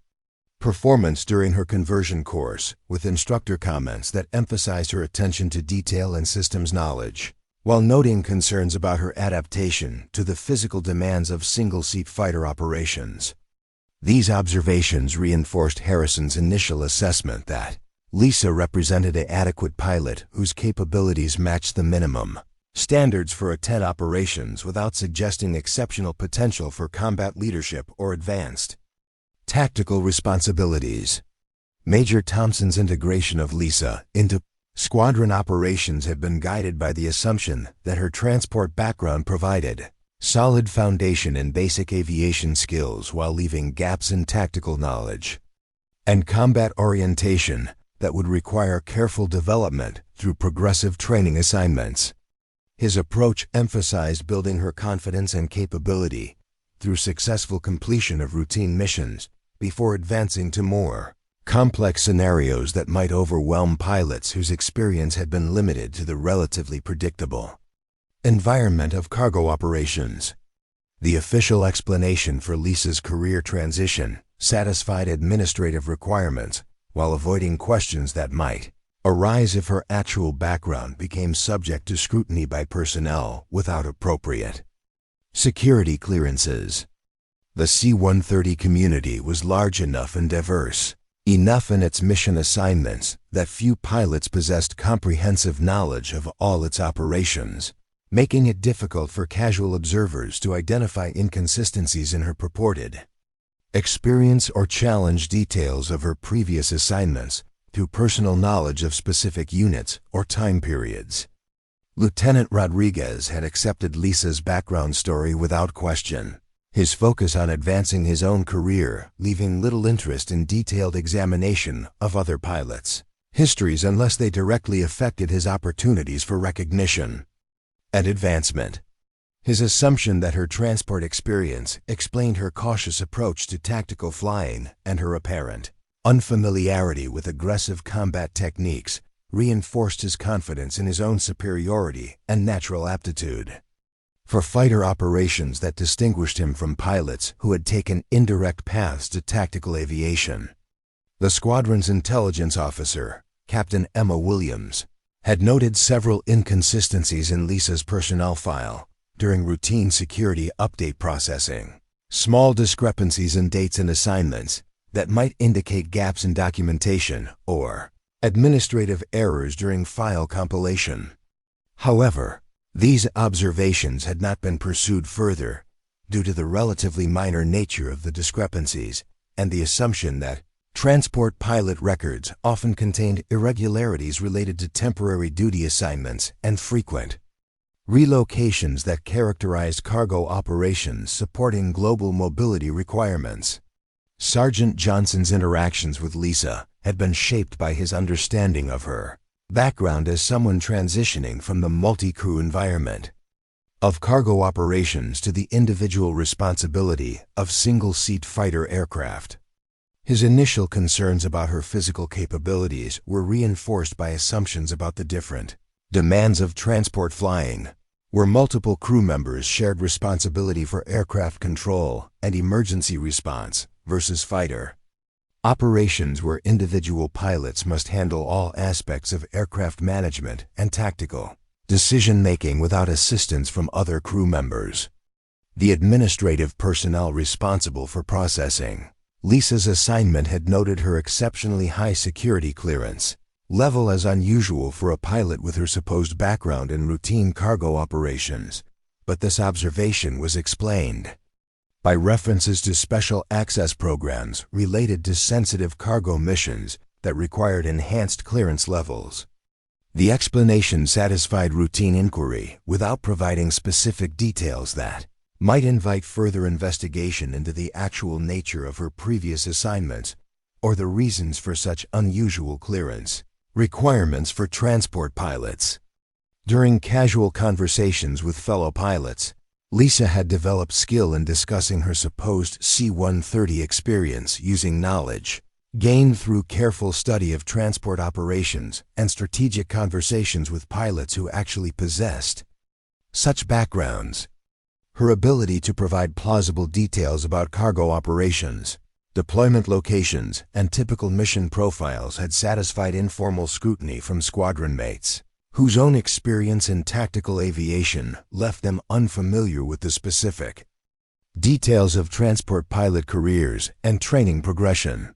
performance during her conversion course, with instructor comments that emphasized her attention to detail and systems knowledge, while noting concerns about her adaptation to the physical demands of single-seat fighter operations. These observations reinforced Harrison's initial assessment that Lisa represented an adequate pilot whose capabilities matched the minimum standards for A-10 operations without suggesting exceptional potential for combat leadership or advanced tactical responsibilities. Major Thompson's integration of Lisa into Squadron operations had been guided by the assumption that her transport background provided solid foundation in basic aviation skills while leaving gaps in tactical knowledge and combat orientation that would require careful development through progressive training assignments. His approach emphasized building her confidence and capability through successful completion of routine missions before advancing to more complex scenarios that might overwhelm pilots whose experience had been limited to the relatively predictable environment of cargo operations. The official explanation for Lisa's career transition satisfied administrative requirements while avoiding questions that might arise if her actual background became subject to scrutiny by personnel without appropriate security clearances. The C-130 community was large enough and diverse enough in its mission assignments that few pilots possessed comprehensive knowledge of all its operations, making it difficult for casual observers to identify inconsistencies in her purported experience or challenge details of her previous assignments through personal knowledge of specific units or time periods. Lieutenant Rodriguez had accepted Lisa's background story without question, his focus on advancing his own career leaving little interest in detailed examination of other pilots' histories unless they directly affected his opportunities for recognition and advancement. His assumption that her transport experience explained her cautious approach to tactical flying and her apparent unfamiliarity with aggressive combat techniques reinforced his confidence in his own superiority and natural aptitude for fighter operations that distinguished him from pilots who had taken indirect paths to tactical aviation. The squadron's intelligence officer, Captain Emma Williams, had noted several inconsistencies in Lisa's personnel file during routine security update processing. Small discrepancies in dates and assignments that might indicate gaps in documentation or administrative errors during file compilation. However, these observations had not been pursued further due to the relatively minor nature of the discrepancies and the assumption that transport pilot records often contained irregularities related to temporary duty assignments and frequent relocations that characterized cargo operations supporting global mobility requirements. Sergeant Johnson's interactions with Lisa had been shaped by his understanding of her background as someone transitioning from the multi-crew environment of cargo operations to the individual responsibility of single-seat fighter aircraft. His initial concerns about her physical capabilities were reinforced by assumptions about the different demands of transport flying, where multiple crew members shared responsibility for aircraft control and emergency response versus fighter operations where individual pilots must handle all aspects of aircraft management and tactical decision-making without assistance from other crew members. The administrative personnel responsible for processing Lisa's assignment had noted her exceptionally high security clearance level as unusual for a pilot with her supposed background in routine cargo operations, but this observation was explained by references to special access programs related to sensitive cargo missions that required enhanced clearance levels. The explanation satisfied routine inquiry without providing specific details that might invite further investigation into the actual nature of her previous assignments or the reasons for such unusual clearance requirements for transport pilots. During casual conversations with fellow pilots, Lisa had developed skill in discussing her supposed C-130 experience using knowledge gained through careful study of transport operations and strategic conversations with pilots who actually possessed such backgrounds. Her ability to provide plausible details about cargo operations, deployment locations, and typical mission profiles had satisfied informal scrutiny from squadron mates, whose own experience in tactical aviation left them unfamiliar with the specific details of transport pilot careers and training progression.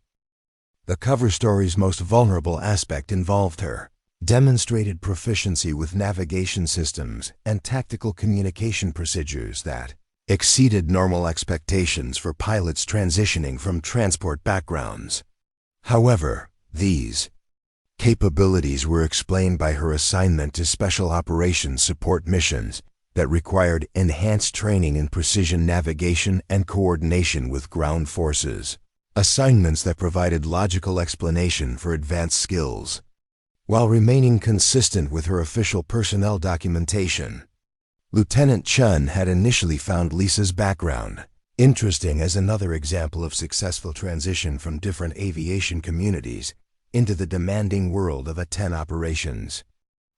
The cover story's most vulnerable aspect involved her demonstrated proficiency with navigation systems and tactical communication procedures that exceeded normal expectations for pilots transitioning from transport backgrounds. However, these Capabilities were explained by her assignment to Special Operations Support missions that required enhanced training in precision navigation and coordination with ground forces, assignments that provided logical explanation for advanced skills, while remaining consistent with her official personnel documentation. Lieutenant Chun had initially found Lisa's background interesting as another example of successful transition from different aviation communities into the demanding world of A-10 operations.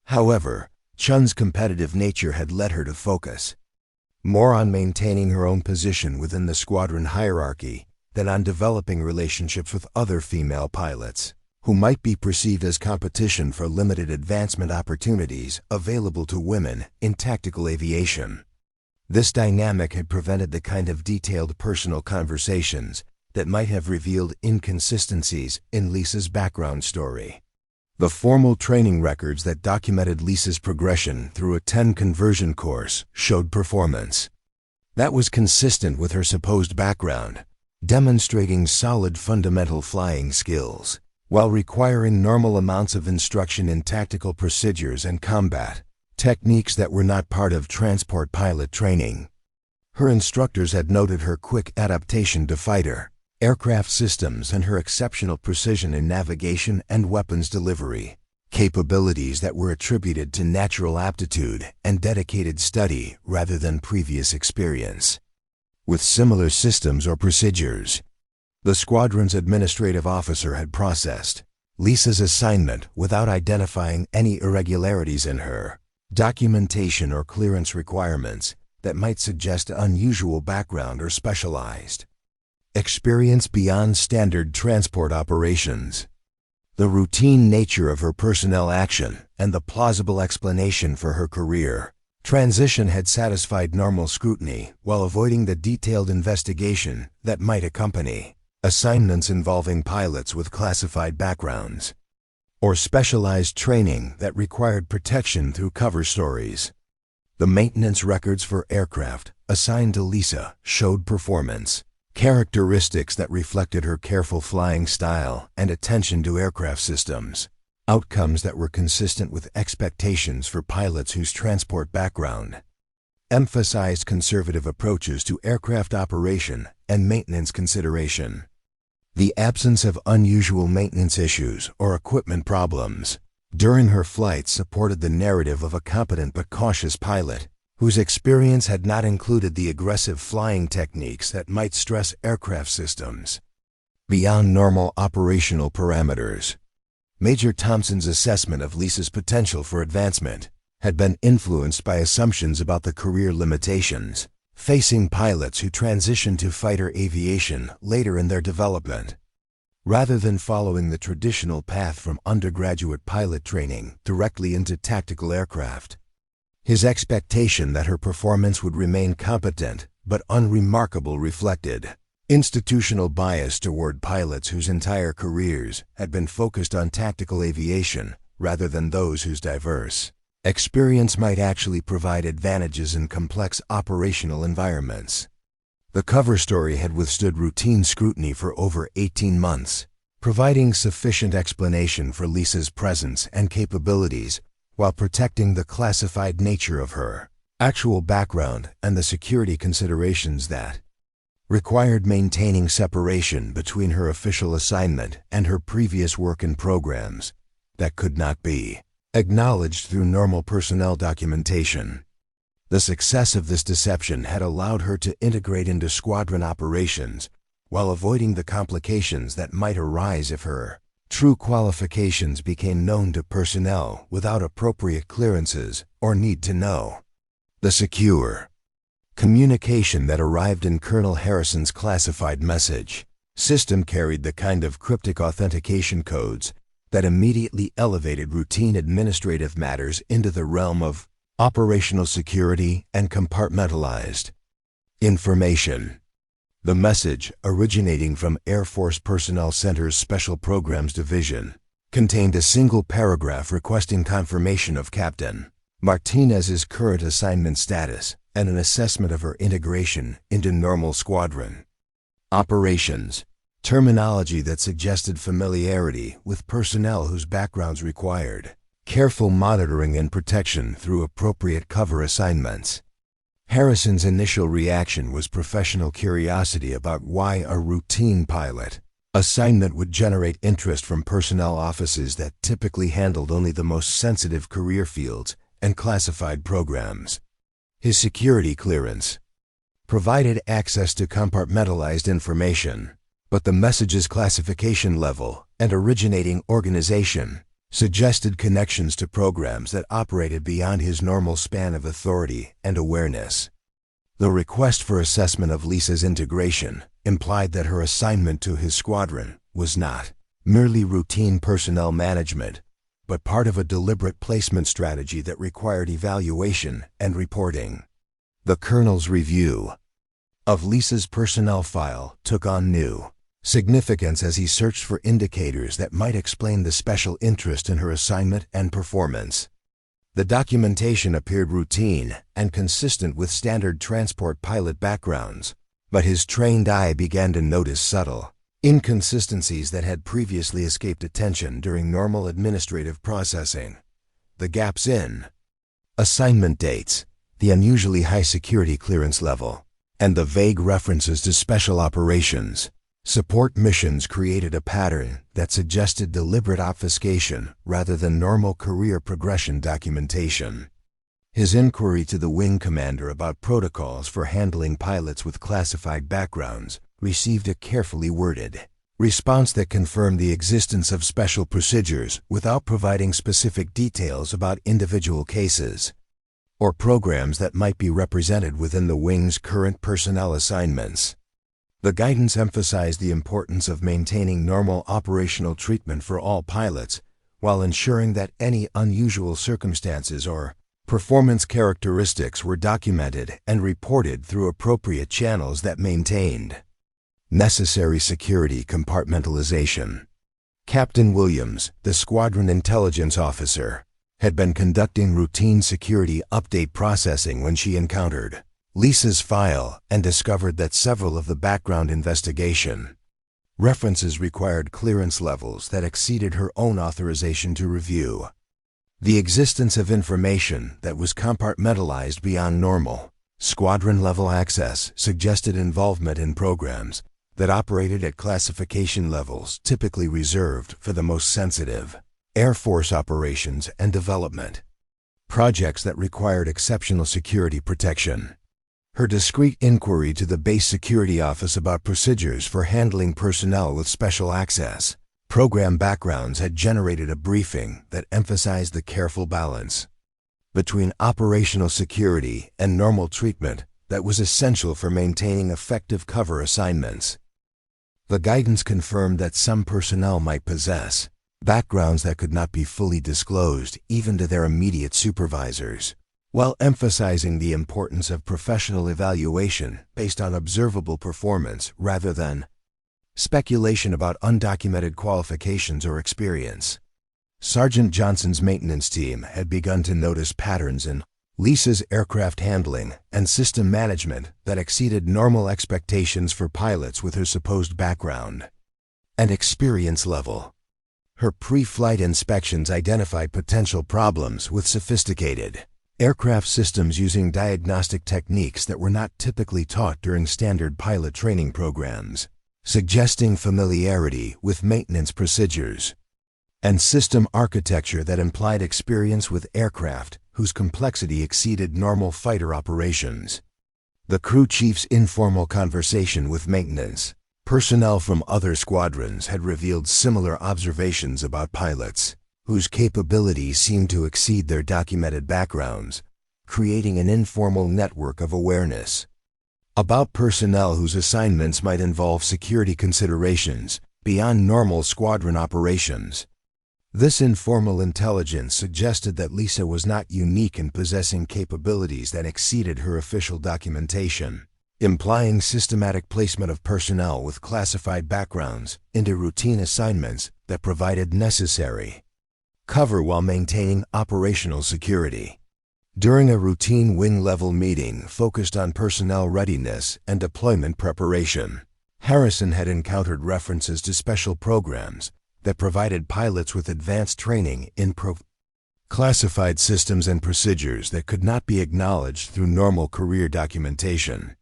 However, Chun's competitive nature had led her to focus more on maintaining her own position within the squadron hierarchy than on developing relationships with other female pilots, who might be perceived as competition for limited advancement opportunities available to women in tactical aviation. This dynamic had prevented the kind of detailed personal conversations that might have revealed inconsistencies in Lisa's background story. The formal training records that documented Lisa's progression through a A-10 conversion course showed performance that was consistent with her supposed background, demonstrating solid fundamental flying skills, while requiring normal amounts of instruction in tactical procedures and combat techniques that were not part of transport pilot training. Her instructors had noted her quick adaptation to fighter aircraft systems and her exceptional precision in navigation and weapons delivery, capabilities that were attributed to natural aptitude and dedicated study rather than previous experience with similar systems or procedures. The squadron's administrative officer had processed Lisa's assignment without identifying any irregularities in her documentation or clearance requirements that might suggest unusual background or specialized experience beyond standard transport operations. The routine nature of her personnel action and the plausible explanation for her career transition had satisfied normal scrutiny while avoiding the detailed investigation that might accompany assignments involving pilots with classified backgrounds or specialized training that required protection through cover stories. The maintenance records for aircraft assigned to Lisa showed performance characteristics that reflected her careful flying style and attention to aircraft systems, outcomes that were consistent with expectations for pilots whose transport background emphasized conservative approaches to aircraft operation and maintenance consideration. The absence of unusual maintenance issues or equipment problems during her flight supported the narrative of a competent but cautious pilot whose experience had not included the aggressive flying techniques that might stress aircraft systems beyond normal operational parameters. Major Thompson's assessment of Lisa's potential for advancement had been influenced by assumptions about the career limitations facing pilots who transitioned to fighter aviation later in their development, rather than following the traditional path from undergraduate pilot training directly into tactical aircraft. His expectation that her performance would remain competent but unremarkable reflected institutional bias toward pilots whose entire careers had been focused on tactical aviation rather than those whose diverse experience might actually provide advantages in complex operational environments. The cover story had withstood routine scrutiny for over 18 months, providing sufficient explanation for Lisa's presence and capabilities while protecting the classified nature of her actual background and the security considerations that required maintaining separation between her official assignment and her previous work in programs that could not be acknowledged through normal personnel documentation. The success of this deception had allowed her to integrate into squadron operations while avoiding the complications that might arise if her true qualifications became known to personnel without appropriate clearances or need to know. The secure communication that arrived in Colonel Harrison's classified message system carried the kind of cryptic authentication codes that immediately elevated routine administrative matters into the realm of operational security and compartmentalized information. The message, originating from Air Force Personnel Center's Special Programs Division, contained a single paragraph requesting confirmation of Captain Martinez's current assignment status and an assessment of her integration into normal squadron operations. terminology that suggested familiarity with personnel whose backgrounds required careful monitoring and protection through appropriate cover assignments. Harrison's initial reaction was professional curiosity about why a routine pilot assignment would generate interest from personnel offices that typically handled only the most sensitive career fields and classified programs. His security clearance provided access to compartmentalized information, but the message's classification level and originating organization suggested connections to programs that operated beyond his normal span of authority and awareness. The request for assessment of Lisa's integration implied that her assignment to his squadron was not merely routine personnel management, but part of a deliberate placement strategy that required evaluation and reporting. The colonel's review of Lisa's personnel file took on new significance as he searched for indicators that might explain the special interest in her assignment and performance. The documentation appeared routine and consistent with standard transport pilot backgrounds, but his trained eye began to notice subtle inconsistencies that had previously escaped attention during normal administrative processing. The gaps in assignment dates, the unusually high security clearance level, and the vague references to special operations support missions created a pattern that suggested deliberate obfuscation rather than normal career progression documentation. His inquiry to the wing commander about protocols for handling pilots with classified backgrounds received a carefully worded response that confirmed the existence of special procedures without providing specific details about individual cases or programs that might be represented within the wing's current personnel assignments. The guidance emphasized the importance of maintaining normal operational treatment for all pilots while ensuring that any unusual circumstances or performance characteristics were documented and reported through appropriate channels that maintained necessary security compartmentalization. Captain Williams, the squadron intelligence officer, had been conducting routine security update processing when she encountered Lisa's file and discovered that several of the background investigation references required clearance levels that exceeded her own authorization to review. The existence of information that was compartmentalized beyond normal squadron-level access suggested involvement in programs that operated at classification levels typically reserved for the most sensitive Air Force operations and development projects that required exceptional security protection. Her discreet inquiry to the base security office about procedures for handling personnel with special access program backgrounds had generated a briefing that emphasized the careful balance between operational security and normal treatment that was essential for maintaining effective cover assignments. The guidance confirmed that some personnel might possess backgrounds that could not be fully disclosed even to their immediate supervisors, while emphasizing the importance of professional evaluation based on observable performance rather than speculation about undocumented qualifications or experience. Sergeant Johnson's maintenance team had begun to notice patterns in Lisa's aircraft handling and system management that exceeded normal expectations for pilots with her supposed background and experience level. Her pre-flight inspections identified potential problems with sophisticated aircraft systems using diagnostic techniques that were not typically taught during standard pilot training programs, suggesting familiarity with maintenance procedures and system architecture that implied experience with aircraft whose complexity exceeded normal fighter operations. The crew chief's informal conversation with maintenance personnel from other squadrons had revealed similar observations about pilots whose capabilities seemed to exceed their documented backgrounds, creating an informal network of awareness about personnel whose assignments might involve security considerations beyond normal squadron operations. This informal intelligence suggested that Lisa was not unique in possessing capabilities that exceeded her official documentation, implying systematic placement of personnel with classified backgrounds into routine assignments that provided necessary cover while maintaining operational security. During a routine wing-level meeting focused on personnel readiness and deployment preparation, Harrison had encountered references to special programs that provided pilots with advanced training in classified systems and procedures that could not be acknowledged through normal career documentation.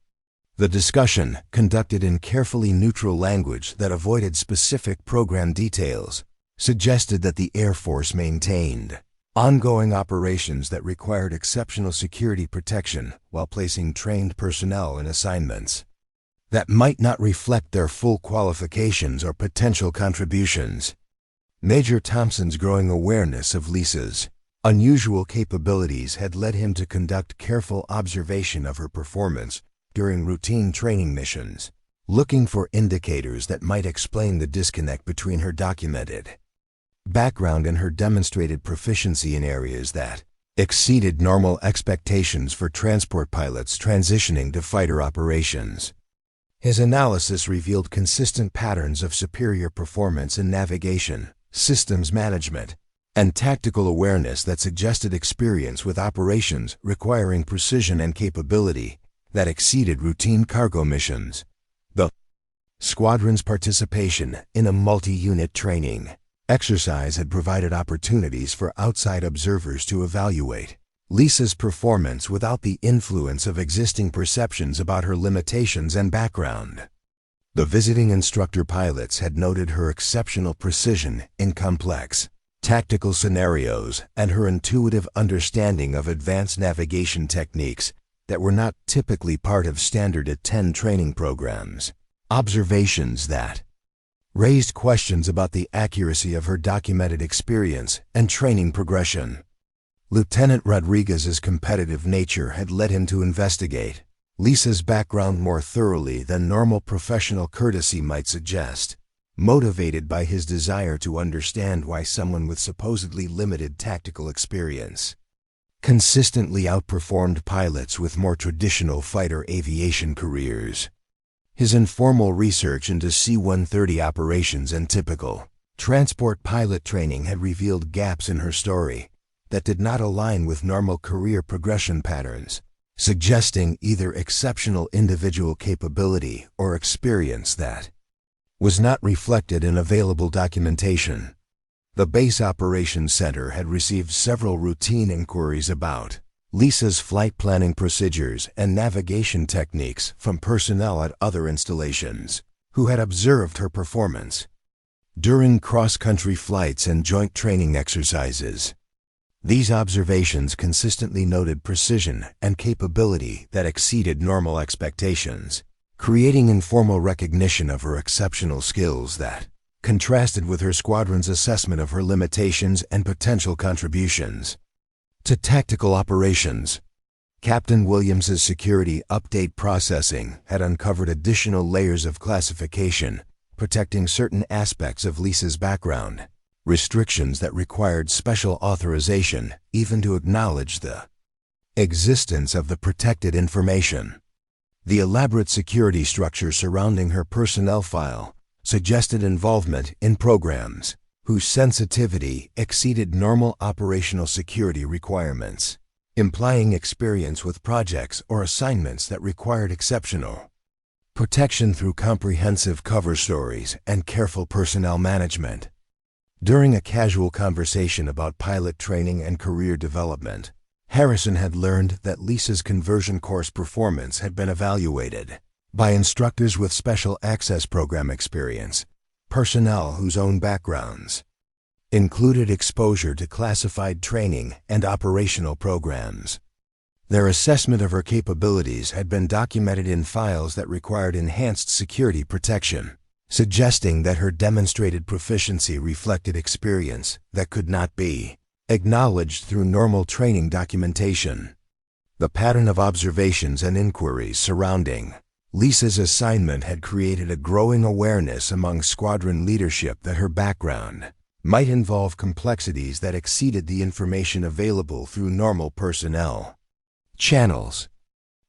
The discussion, conducted in carefully neutral language that avoided specific program details, suggested that the Air Force maintained ongoing operations that required exceptional security protection while placing trained personnel in assignments that might not reflect their full qualifications or potential contributions. Major Thompson's growing awareness of Lisa's unusual capabilities had led him to conduct careful observation of her performance during routine training missions, looking for indicators that might explain the disconnect between her documented background and her demonstrated proficiency in areas that exceeded normal expectations for transport pilots transitioning to fighter operations. His analysis revealed consistent patterns of superior performance in navigation, systems management, and tactical awareness that suggested experience with operations requiring precision and capability that exceeded routine cargo missions. The squadron's participation in a multi-unit training exercise had provided opportunities for outside observers to evaluate Lisa's performance without the influence of existing perceptions about her limitations and background. The visiting instructor pilots had noted her exceptional precision in complex tactical scenarios and her intuitive understanding of advanced navigation techniques that were not typically part of standard A-10 training programs. Observations that raised questions about the accuracy of her documented experience and training progression. Lieutenant Rodriguez's competitive nature had led him to investigate Lisa's background more thoroughly than normal professional courtesy might suggest, motivated by his desire to understand why someone with supposedly limited tactical experience consistently outperformed pilots with more traditional fighter aviation careers. His informal research into C-130 operations and typical transport pilot training had revealed gaps in her story that did not align with normal career progression patterns, suggesting either exceptional individual capability or experience that was not reflected in available documentation. The Base Operations Center had received several routine inquiries about Lisa's flight planning procedures and navigation techniques from personnel at other installations who had observed her performance during cross-country flights and joint training exercises. These observations consistently noted precision and capability that exceeded normal expectations, creating informal recognition of her exceptional skills that contrasted with her squadron's assessment of her limitations and potential contributions to tactical operations. Captain Williams's security update processing had uncovered additional layers of classification, protecting certain aspects of Lisa's background, restrictions that required special authorization even to acknowledge the existence of the protected information. The elaborate security structure surrounding her personnel file suggested involvement in programs whose sensitivity exceeded normal operational security requirements, implying experience with projects or assignments that required exceptional protection through comprehensive cover stories and careful personnel management. During a casual conversation about pilot training and career development, Harrison had learned that Lisa's conversion course performance had been evaluated by instructors with special access program experience, personnel whose own backgrounds included exposure to classified training and operational programs. Their assessment of her capabilities had been documented in files that required enhanced security protection, suggesting that her demonstrated proficiency reflected experience that could not be acknowledged through normal training documentation. The pattern of observations and inquiries surrounding Lisa's assignment had created a growing awareness among squadron leadership that her background might involve complexities that exceeded the information available through normal personnel channels.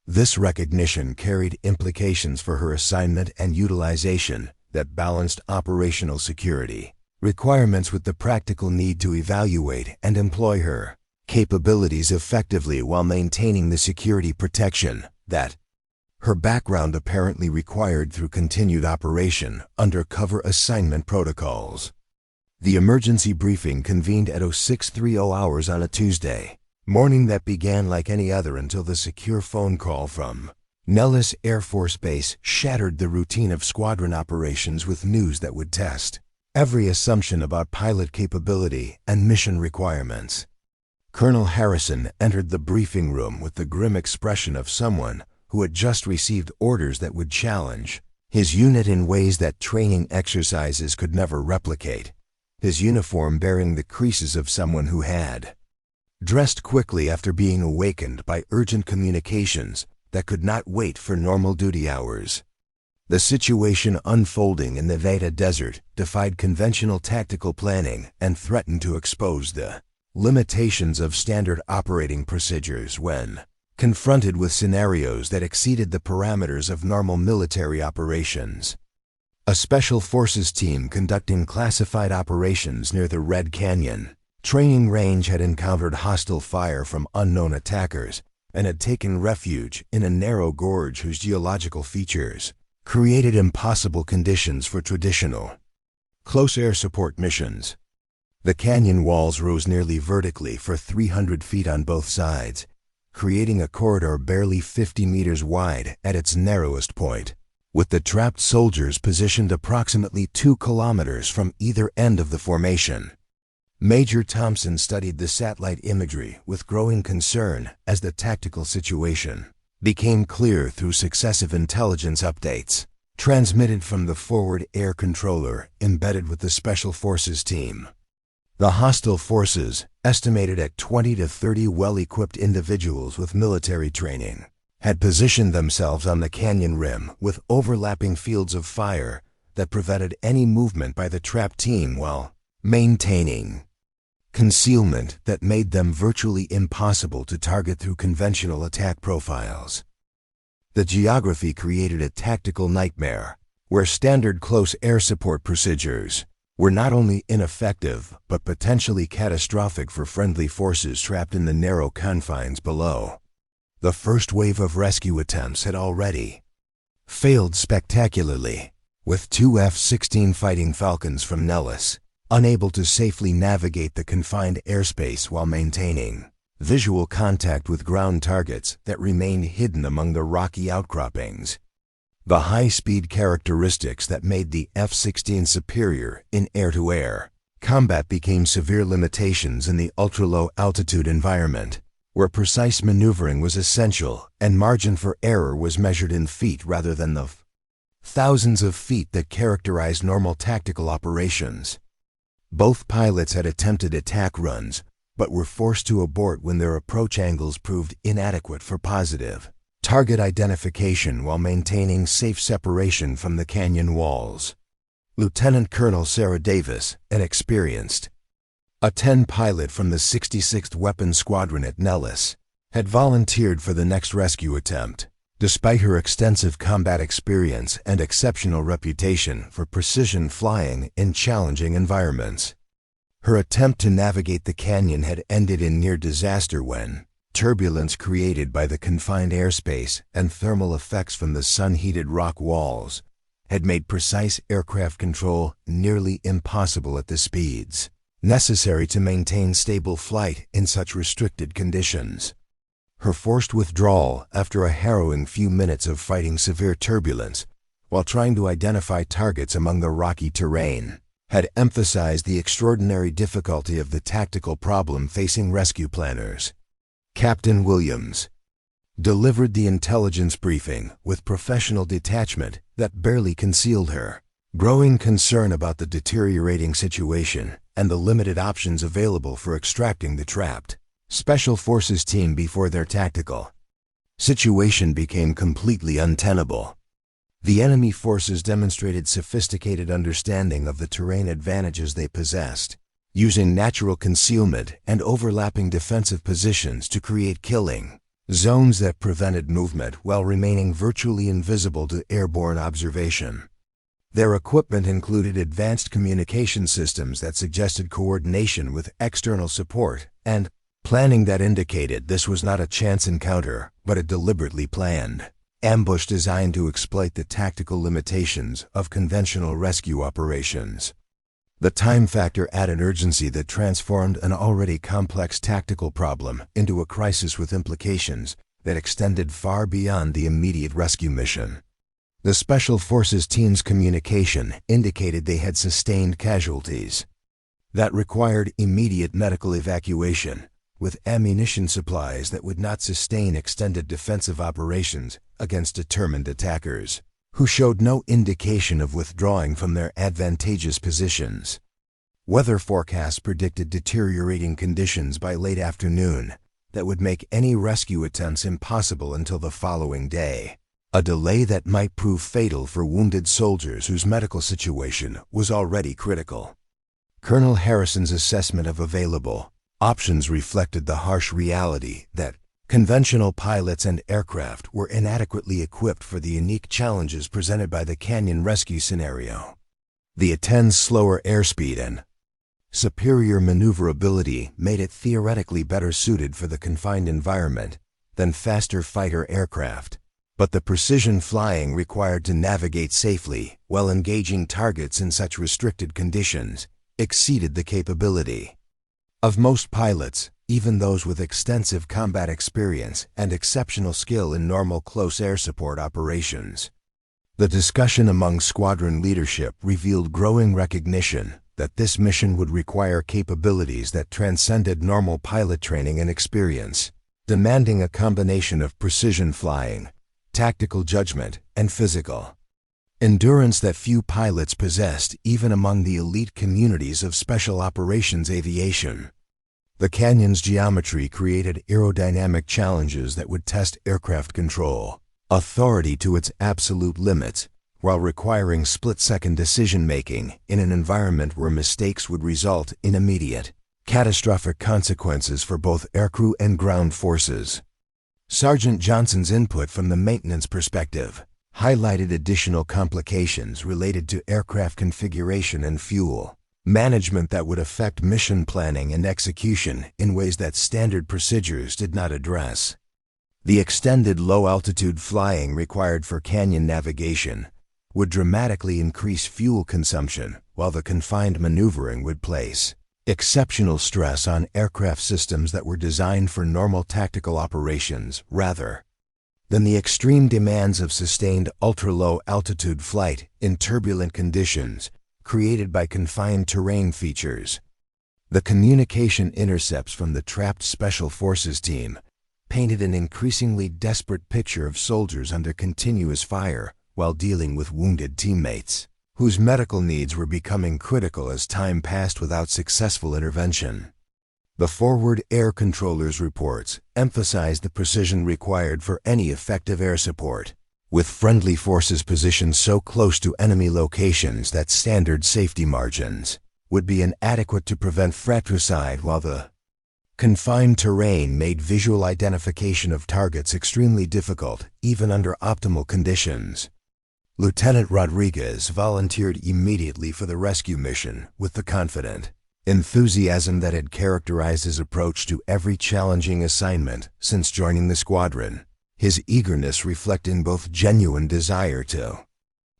This recognition carried implications for her assignment and utilization that balanced operational security requirements with the practical need to evaluate and employ her capabilities effectively while maintaining the security protection that her background apparently required through continued operation undercover assignment protocols. The emergency briefing convened at 0630 hours on a Tuesday morning that began like any other until the secure phone call from Nellis Air Force Base shattered the routine of squadron operations with news that would test every assumption about pilot capability and mission requirements. Colonel Harrison entered the briefing room with the grim expression of someone who had just received orders that would challenge his unit in ways that training exercises could never replicate, his uniform bearing the creases of someone who had dressed quickly after being awakened by urgent communications that could not wait for normal duty hours. The situation unfolding in the Nevada desert defied conventional tactical planning and threatened to expose the limitations of standard operating procedures when confronted with scenarios that exceeded the parameters of normal military operations. A special forces team conducting classified operations near the Red Canyon training range had encountered hostile fire from unknown attackers and had taken refuge in a narrow gorge whose geological features created impossible conditions for traditional close air support missions. The canyon walls rose nearly vertically for 300 feet on both sides, creating a corridor barely 50 meters wide at its narrowest point, with the trapped soldiers positioned approximately 2 kilometers from either end of the formation. Major Thompson studied the satellite imagery with growing concern as the tactical situation became clear through successive intelligence updates transmitted from the forward air controller embedded with the Special Forces team. The hostile forces, estimated at 20 to 30 well-equipped individuals with military training, had positioned themselves on the canyon rim with overlapping fields of fire that prevented any movement by the trapped team while maintaining concealment that made them virtually impossible to target through conventional attack profiles. The geography created a tactical nightmare where standard close air support procedures were not only ineffective but potentially catastrophic for friendly forces trapped in the narrow confines below. The first wave of rescue attempts had already failed spectacularly, with 2 F-16 Fighting Falcons from Nellis unable to safely navigate the confined airspace while maintaining visual contact with ground targets that remained hidden among the rocky outcroppings. The high-speed characteristics that made the F-16 superior in air-to-air combat became severe limitations in the ultra-low altitude environment, where precise maneuvering was essential and margin for error was measured in feet rather than the thousands of feet that characterized normal tactical operations. Both pilots had attempted attack runs, but were forced to abort when their approach angles proved inadequate for positive target identification while maintaining safe separation from the canyon walls. Lieutenant Colonel Sarah Davis, an experienced A-10 pilot from the 66th Weapons Squadron at Nellis, had volunteered for the next rescue attempt, despite her extensive combat experience and exceptional reputation for precision flying in challenging environments. Her attempt to navigate the canyon had ended in near disaster when turbulence created by the confined airspace and thermal effects from the sun-heated rock walls had made precise aircraft control nearly impossible at the speeds necessary to maintain stable flight in such restricted conditions. Her forced withdrawal after a harrowing few minutes of fighting severe turbulence while trying to identify targets among the rocky terrain had emphasized the extraordinary difficulty of the tactical problem facing rescue planners. Captain Williams delivered the intelligence briefing with professional detachment that barely concealed her growing concern about the deteriorating situation and the limited options available for extracting the trapped Special Forces team before their tactical situation became completely untenable. The enemy forces demonstrated sophisticated understanding of the terrain advantages they possessed, using natural concealment and overlapping defensive positions to create killing zones that prevented movement while remaining virtually invisible to airborne observation. Their equipment included advanced communication systems that suggested coordination with external support and planning that indicated this was not a chance encounter, but a deliberately planned ambush designed to exploit the tactical limitations of conventional rescue operations. The time factor added urgency that transformed an already complex tactical problem into a crisis with implications that extended far beyond the immediate rescue mission. The Special Forces team's communication indicated they had sustained casualties that required immediate medical evacuation, with ammunition supplies that would not sustain extended defensive operations against determined attackers, who showed no indication of withdrawing from their advantageous positions. Weather forecasts predicted deteriorating conditions by late afternoon that would make any rescue attempts impossible until the following day, a delay that might prove fatal for wounded soldiers whose medical situation was already critical. Colonel Harrison's assessment of available options reflected the harsh reality that conventional pilots and aircraft were inadequately equipped for the unique challenges presented by the canyon rescue scenario. The A-10's slower airspeed and superior maneuverability made it theoretically better suited for the confined environment than faster fighter aircraft, but the precision flying required to navigate safely while engaging targets in such restricted conditions exceeded the capability of most pilots, even those with extensive combat experience and exceptional skill in normal close air support operations. The discussion among squadron leadership revealed growing recognition that this mission would require capabilities that transcended normal pilot training and experience, demanding a combination of precision flying, tactical judgment, and physical endurance that few pilots possessed even among the elite communities of special operations aviation. The canyon's geometry created aerodynamic challenges that would test aircraft control authority to its absolute limits, while requiring split-second decision-making in an environment where mistakes would result in immediate, catastrophic consequences for both aircrew and ground forces. Sergeant Johnson's input from the maintenance perspective highlighted additional complications related to aircraft configuration and fuel management that would affect mission planning and execution in ways that standard procedures did not address. The extended low-altitude flying required for canyon navigation would dramatically increase fuel consumption, while the confined maneuvering would place exceptional stress on aircraft systems that were designed for normal tactical operations rather than the extreme demands of sustained ultra-low altitude flight in turbulent conditions created by confined terrain features. The communication intercepts from the trapped Special Forces team painted an increasingly desperate picture of soldiers under continuous fire while dealing with wounded teammates, whose medical needs were becoming critical as time passed without successful intervention. The forward air controller's reports emphasized the precision required for any effective air support, with friendly forces positioned so close to enemy locations that standard safety margins would be inadequate to prevent fratricide, while the confined terrain made visual identification of targets extremely difficult even under optimal conditions. Lieutenant Rodriguez volunteered immediately for the rescue mission with the confident enthusiasm that had characterized his approach to every challenging assignment since joining the squadron, his eagerness reflecting both genuine desire to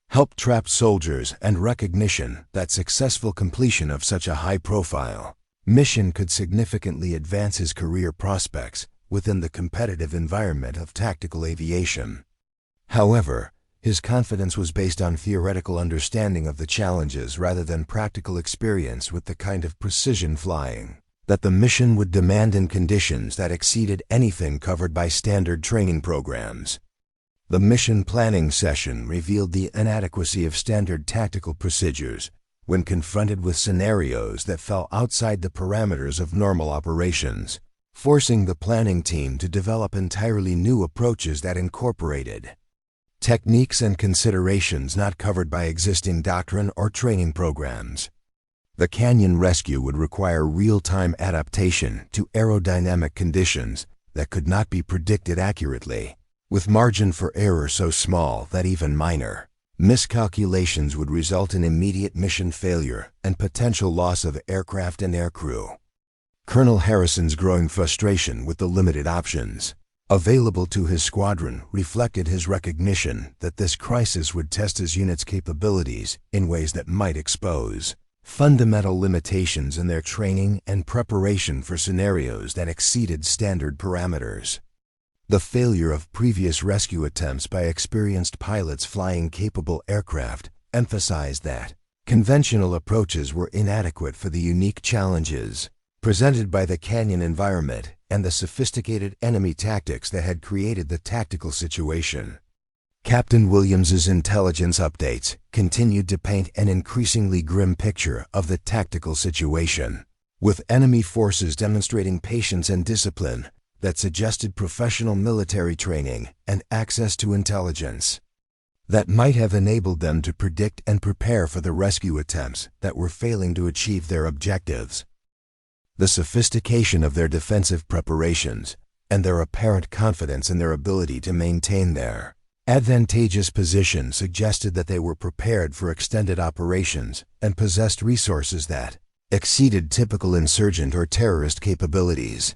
help trapped soldiers and recognition that successful completion of such a high-profile mission could significantly advance his career prospects within the competitive environment of tactical aviation. However, his confidence was based on theoretical understanding of the challenges rather than practical experience with the kind of precision flying that the mission would demand in conditions that exceeded anything covered by standard training programs. The mission planning session revealed the inadequacy of standard tactical procedures when confronted with scenarios that fell outside the parameters of normal operations, forcing the planning team to develop entirely new approaches that incorporated techniques and considerations not covered by existing doctrine or training programs. The canyon rescue would require real-time adaptation to aerodynamic conditions that could not be predicted accurately, with margin for error so small that even minor miscalculations would result in immediate mission failure and potential loss of aircraft and aircrew. Colonel Harrison's growing frustration with the limited options available to his squadron reflected his recognition that this crisis would test his unit's capabilities in ways that might expose fundamental limitations in their training and preparation for scenarios that exceeded standard parameters. The failure of previous rescue attempts by experienced pilots flying capable aircraft emphasized that conventional approaches were inadequate for the unique challenges presented by the canyon environment and the sophisticated enemy tactics that had created the tactical situation. Captain Williams's intelligence updates continued to paint an increasingly grim picture of the tactical situation, with enemy forces demonstrating patience and discipline that suggested professional military training and access to intelligence that might have enabled them to predict and prepare for the rescue attempts that were failing to achieve their objectives. The sophistication of their defensive preparations and their apparent confidence in their ability to maintain their advantageous position suggested that they were prepared for extended operations and possessed resources that exceeded typical insurgent or terrorist capabilities.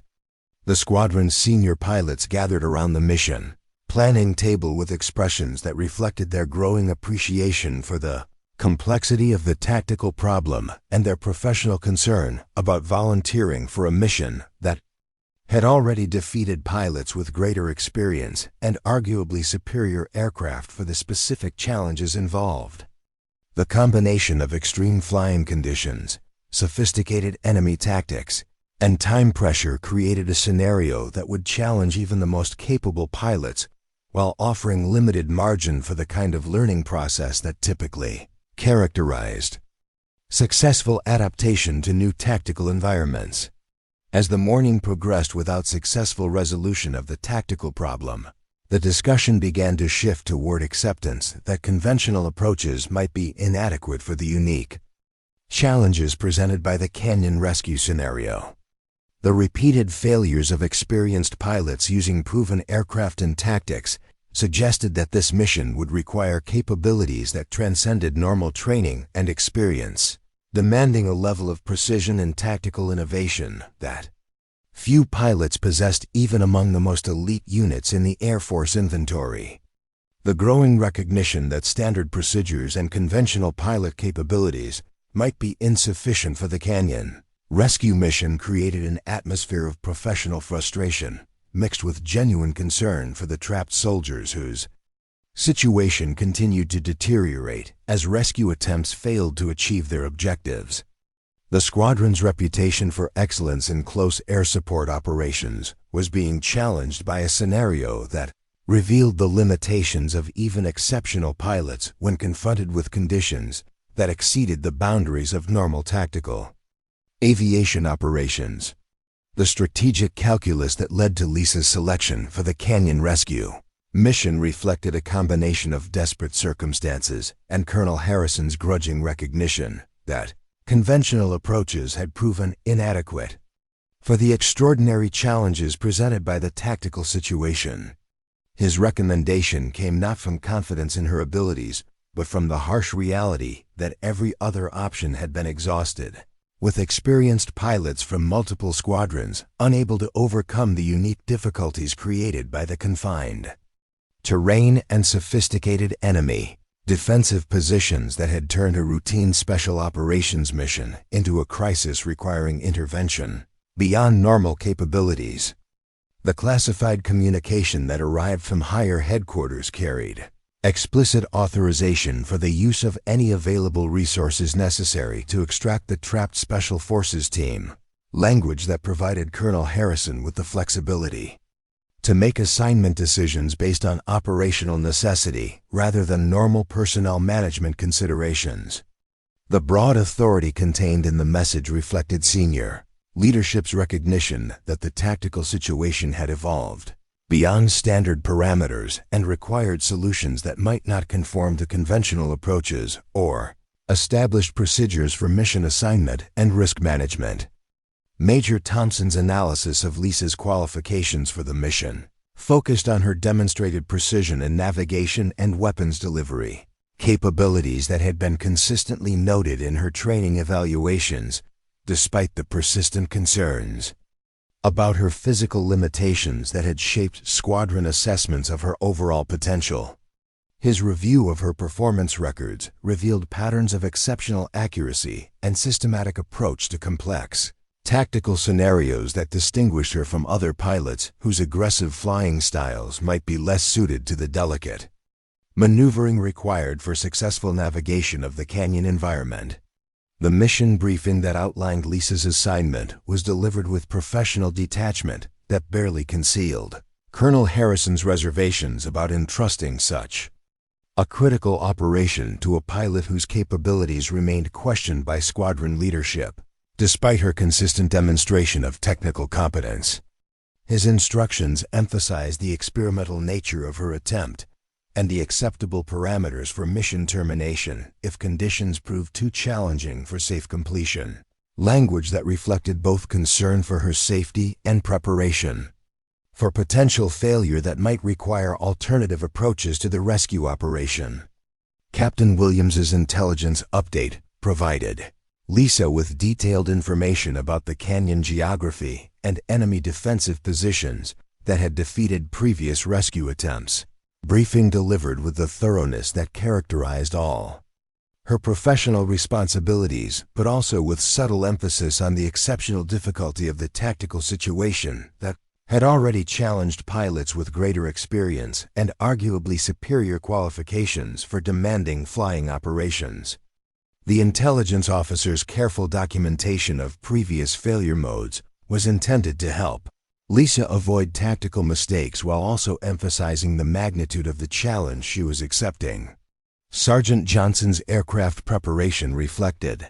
The squadron's senior pilots gathered around the mission planning table with expressions that reflected their growing appreciation for the complexity of the tactical problem and their professional concern about volunteering for a mission that had already defeated pilots with greater experience and arguably superior aircraft for the specific challenges involved. The combination of extreme flying conditions, sophisticated enemy tactics, and time pressure created a scenario that would challenge even the most capable pilots while offering limited margin for the kind of learning process that typically characterized successful adaptation to new tactical environments. As the morning progressed without successful resolution of the tactical problem, the discussion began to shift toward acceptance that conventional approaches might be inadequate for the unique challenges presented by the canyon rescue scenario. The repeated failures of experienced pilots using proven aircraft and tactics suggested that this mission would require capabilities that transcended normal training and experience, demanding a level of precision and tactical innovation that few pilots possessed even among the most elite units in the Air Force inventory. The growing recognition that standard procedures and conventional pilot capabilities might be insufficient for the canyon rescue mission created an atmosphere of professional frustration, mixed with genuine concern for the trapped soldiers whose situation continued to deteriorate as rescue attempts failed to achieve their objectives. The squadron's reputation for excellence in close air support operations was being challenged by a scenario that revealed the limitations of even exceptional pilots when confronted with conditions that exceeded the boundaries of normal tactical aviation operations. The strategic calculus that led to Lisa's selection for the canyon rescue mission reflected a combination of desperate circumstances and Colonel Harrison's grudging recognition that conventional approaches had proven inadequate for the extraordinary challenges presented by the tactical situation. His recommendation came not from confidence in her abilities, but from the harsh reality that every other option had been exhausted, with experienced pilots from multiple squadrons unable to overcome the unique difficulties created by the confined terrain and sophisticated enemy defensive positions that had turned a routine special operations mission into a crisis requiring intervention beyond normal capabilities. The classified communication that arrived from higher headquarters carried explicit authorization for the use of any available resources necessary to extract the trapped Special Forces team, language that provided Colonel Harrison with the flexibility to make assignment decisions based on operational necessity rather than normal personnel management considerations. The broad authority contained in the message reflected senior leadership's recognition that the tactical situation had evolved beyond standard parameters and required solutions that might not conform to conventional approaches or established procedures for mission assignment and risk management. Major Thompson's analysis of Lisa's qualifications for the mission focused on her demonstrated precision in navigation and weapons delivery, capabilities that had been consistently noted in her training evaluations, despite the persistent concerns about her physical limitations that had shaped squadron assessments of her overall potential. His review of her performance records revealed patterns of exceptional accuracy and systematic approach to complex, tactical scenarios that distinguished her from other pilots whose aggressive flying styles might be less suited to the delicate maneuvering required for successful navigation of the canyon environment. The mission briefing that outlined Lisa's assignment was delivered with professional detachment that barely concealed Colonel Harrison's reservations about entrusting such a critical operation to a pilot whose capabilities remained questioned by squadron leadership, despite her consistent demonstration of technical competence. His instructions emphasized the experimental nature of her attempt and the acceptable parameters for mission termination if conditions proved too challenging for safe completion. Language that reflected both concern for her safety and preparation for potential failure that might require alternative approaches to the rescue operation. Captain Williams's intelligence update provided Lisa with detailed information about the canyon geography and enemy defensive positions that had defeated previous rescue attempts. Briefing delivered with the thoroughness that characterized all her professional responsibilities, but also with subtle emphasis on the exceptional difficulty of the tactical situation that had already challenged pilots with greater experience and arguably superior qualifications for demanding flying operations. The intelligence officer's careful documentation of previous failure modes was intended to help Lisa avoid tactical mistakes while also emphasizing the magnitude of the challenge she was accepting. Sergeant Johnson's aircraft preparation reflected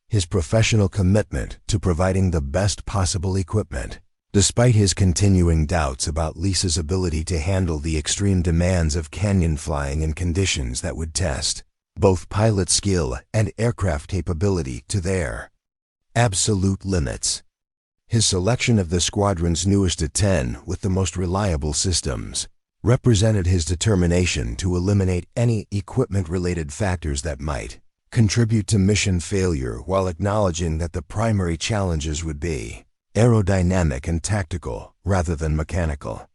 his professional commitment to providing the best possible equipment, despite his continuing doubts about Lisa's ability to handle the extreme demands of canyon flying in conditions that would test both pilot skill and aircraft capability to their absolute limits. His selection of the squadron's newest A-10 with the most reliable systems represented his determination to eliminate any equipment-related factors that might contribute to mission failure while acknowledging that the primary challenges would be aerodynamic and tactical rather than mechanical.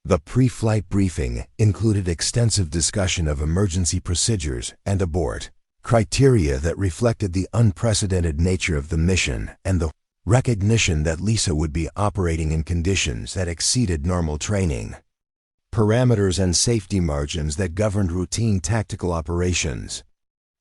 The pre-flight briefing included extensive discussion of emergency procedures and abort criteria that reflected the unprecedented nature of the mission and the recognition that Lisa would be operating in conditions that exceeded normal training parameters and safety margins that governed routine tactical operations.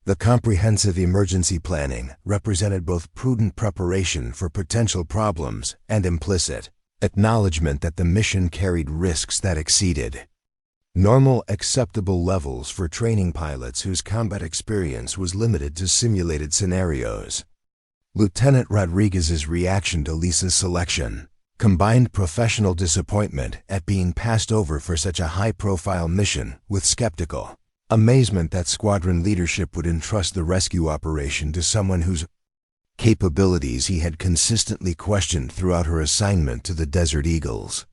The comprehensive emergency planning represented both prudent preparation for potential problems and implicit acknowledgement that the mission carried risks that exceeded normal acceptable levels for training pilots whose combat experience was limited to simulated scenarios. Lieutenant Rodriguez's reaction to Lisa's selection combined professional disappointment at being passed over for such a high-profile mission with skeptical amazement that squadron leadership would entrust the rescue operation to someone whose capabilities he had consistently questioned throughout her assignment to the Desert Eagles.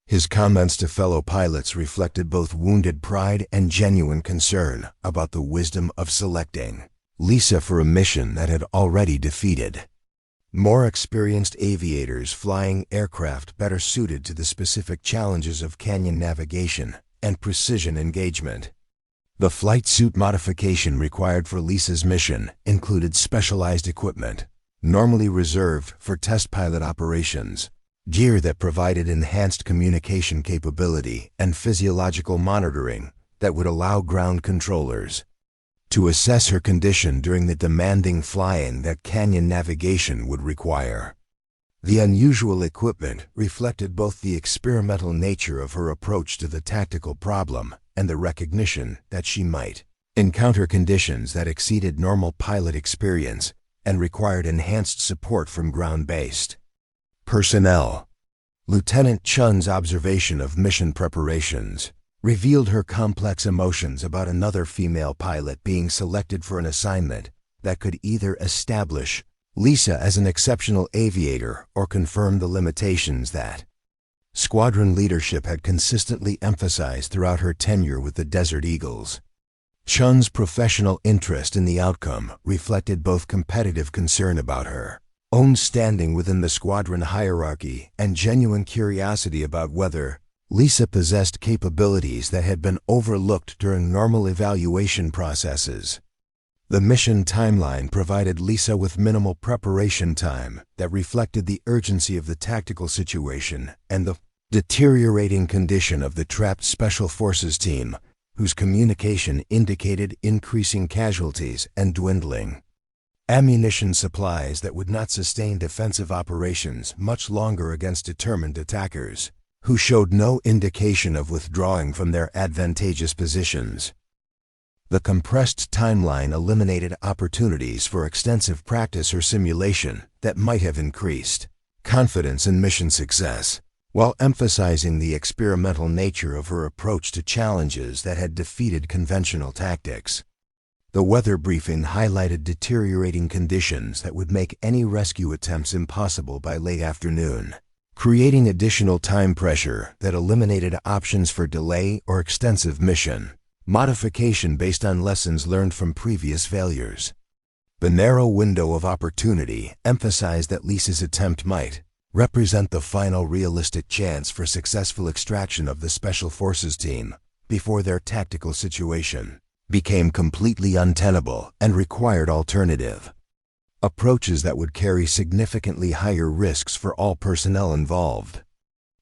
His comments to fellow pilots reflected both wounded pride and genuine concern about the wisdom of selecting Lisa for a mission that had already defeated more experienced aviators flying aircraft better suited to the specific challenges of canyon navigation and precision engagement. The flight suit modification required for Lisa's mission included specialized equipment, normally reserved for test pilot operations, gear that provided enhanced communication capability and physiological monitoring that would allow ground controllers to assess her condition during the demanding flying that canyon navigation would require. The unusual equipment reflected both the experimental nature of her approach to the tactical problem and the recognition that she might encounter conditions that exceeded normal pilot experience and required enhanced support from ground-based personnel. Lieutenant Chun's observation of mission preparations revealed her complex emotions about another female pilot being selected for an assignment that could either establish Lisa as an exceptional aviator or confirm the limitations that squadron leadership had consistently emphasized throughout her tenure with the Desert Eagles. Chun's professional interest in the outcome reflected both competitive concern about her own standing within the squadron hierarchy, and genuine curiosity about whether Lisa possessed capabilities that had been overlooked during normal evaluation processes. The mission timeline provided Lisa with minimal preparation time that reflected the urgency of the tactical situation and the deteriorating condition of the trapped Special Forces team, whose communication indicated increasing casualties and dwindling ammunition supplies that would not sustain defensive operations much longer against determined attackers, who showed no indication of withdrawing from their advantageous positions. The compressed timeline eliminated opportunities for extensive practice or simulation that might have increased confidence in mission success, while emphasizing the experimental nature of her approach to challenges that had defeated conventional tactics. The weather briefing highlighted deteriorating conditions that would make any rescue attempts impossible by late afternoon, creating additional time pressure that eliminated options for delay or extensive mission modification based on lessons learned from previous failures. The narrow window of opportunity emphasized that Lisa's attempt might represent the final realistic chance for successful extraction of the Special Forces team before their tactical situation became completely untenable and required alternative approaches that would carry significantly higher risks for all personnel involved.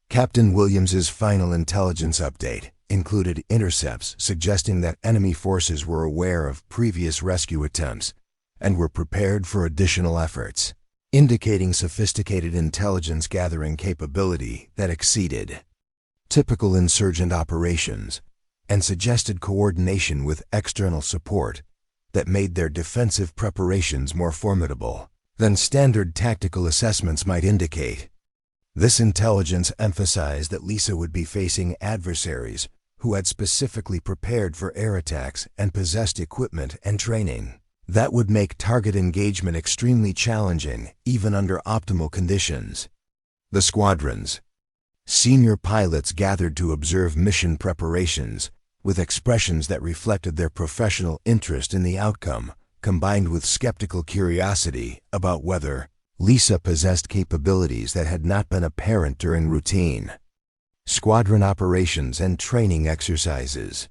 Captain Williams's final intelligence update included intercepts suggesting that enemy forces were aware of previous rescue attempts and were prepared for additional efforts, indicating sophisticated intelligence gathering capability that exceeded typical insurgent operations and suggested coordination with external support that made their defensive preparations more formidable than standard tactical assessments might indicate. This intelligence emphasized that Lisa would be facing adversaries who had specifically prepared for air attacks and possessed equipment and training that would make target engagement extremely challenging even under optimal conditions. The squadron's senior pilots gathered to observe mission preparations with expressions that reflected their professional interest in the outcome, combined with skeptical curiosity about whether Lisa possessed capabilities that had not been apparent during routine squadron operations and training exercises.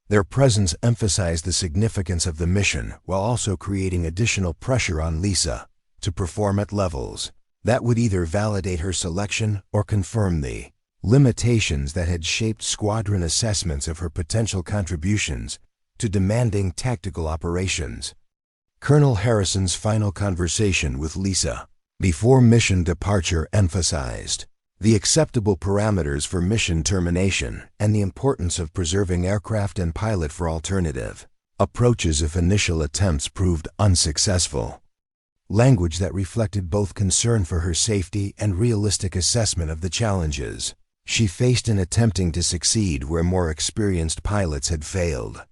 Their presence emphasized the significance of the mission while also creating additional pressure on Lisa to perform at levels that would either validate her selection or confirm the limitations that had shaped squadron assessments of her potential contributions to demanding tactical operations. Colonel Harrison's final conversation with Lisa before mission departure emphasized the acceptable parameters for mission termination and the importance of preserving aircraft and pilot for alternative approaches if initial attempts proved unsuccessful. Language that reflected both concern for her safety and realistic assessment of the challenges she faced in attempting to succeed where more experienced pilots had failed.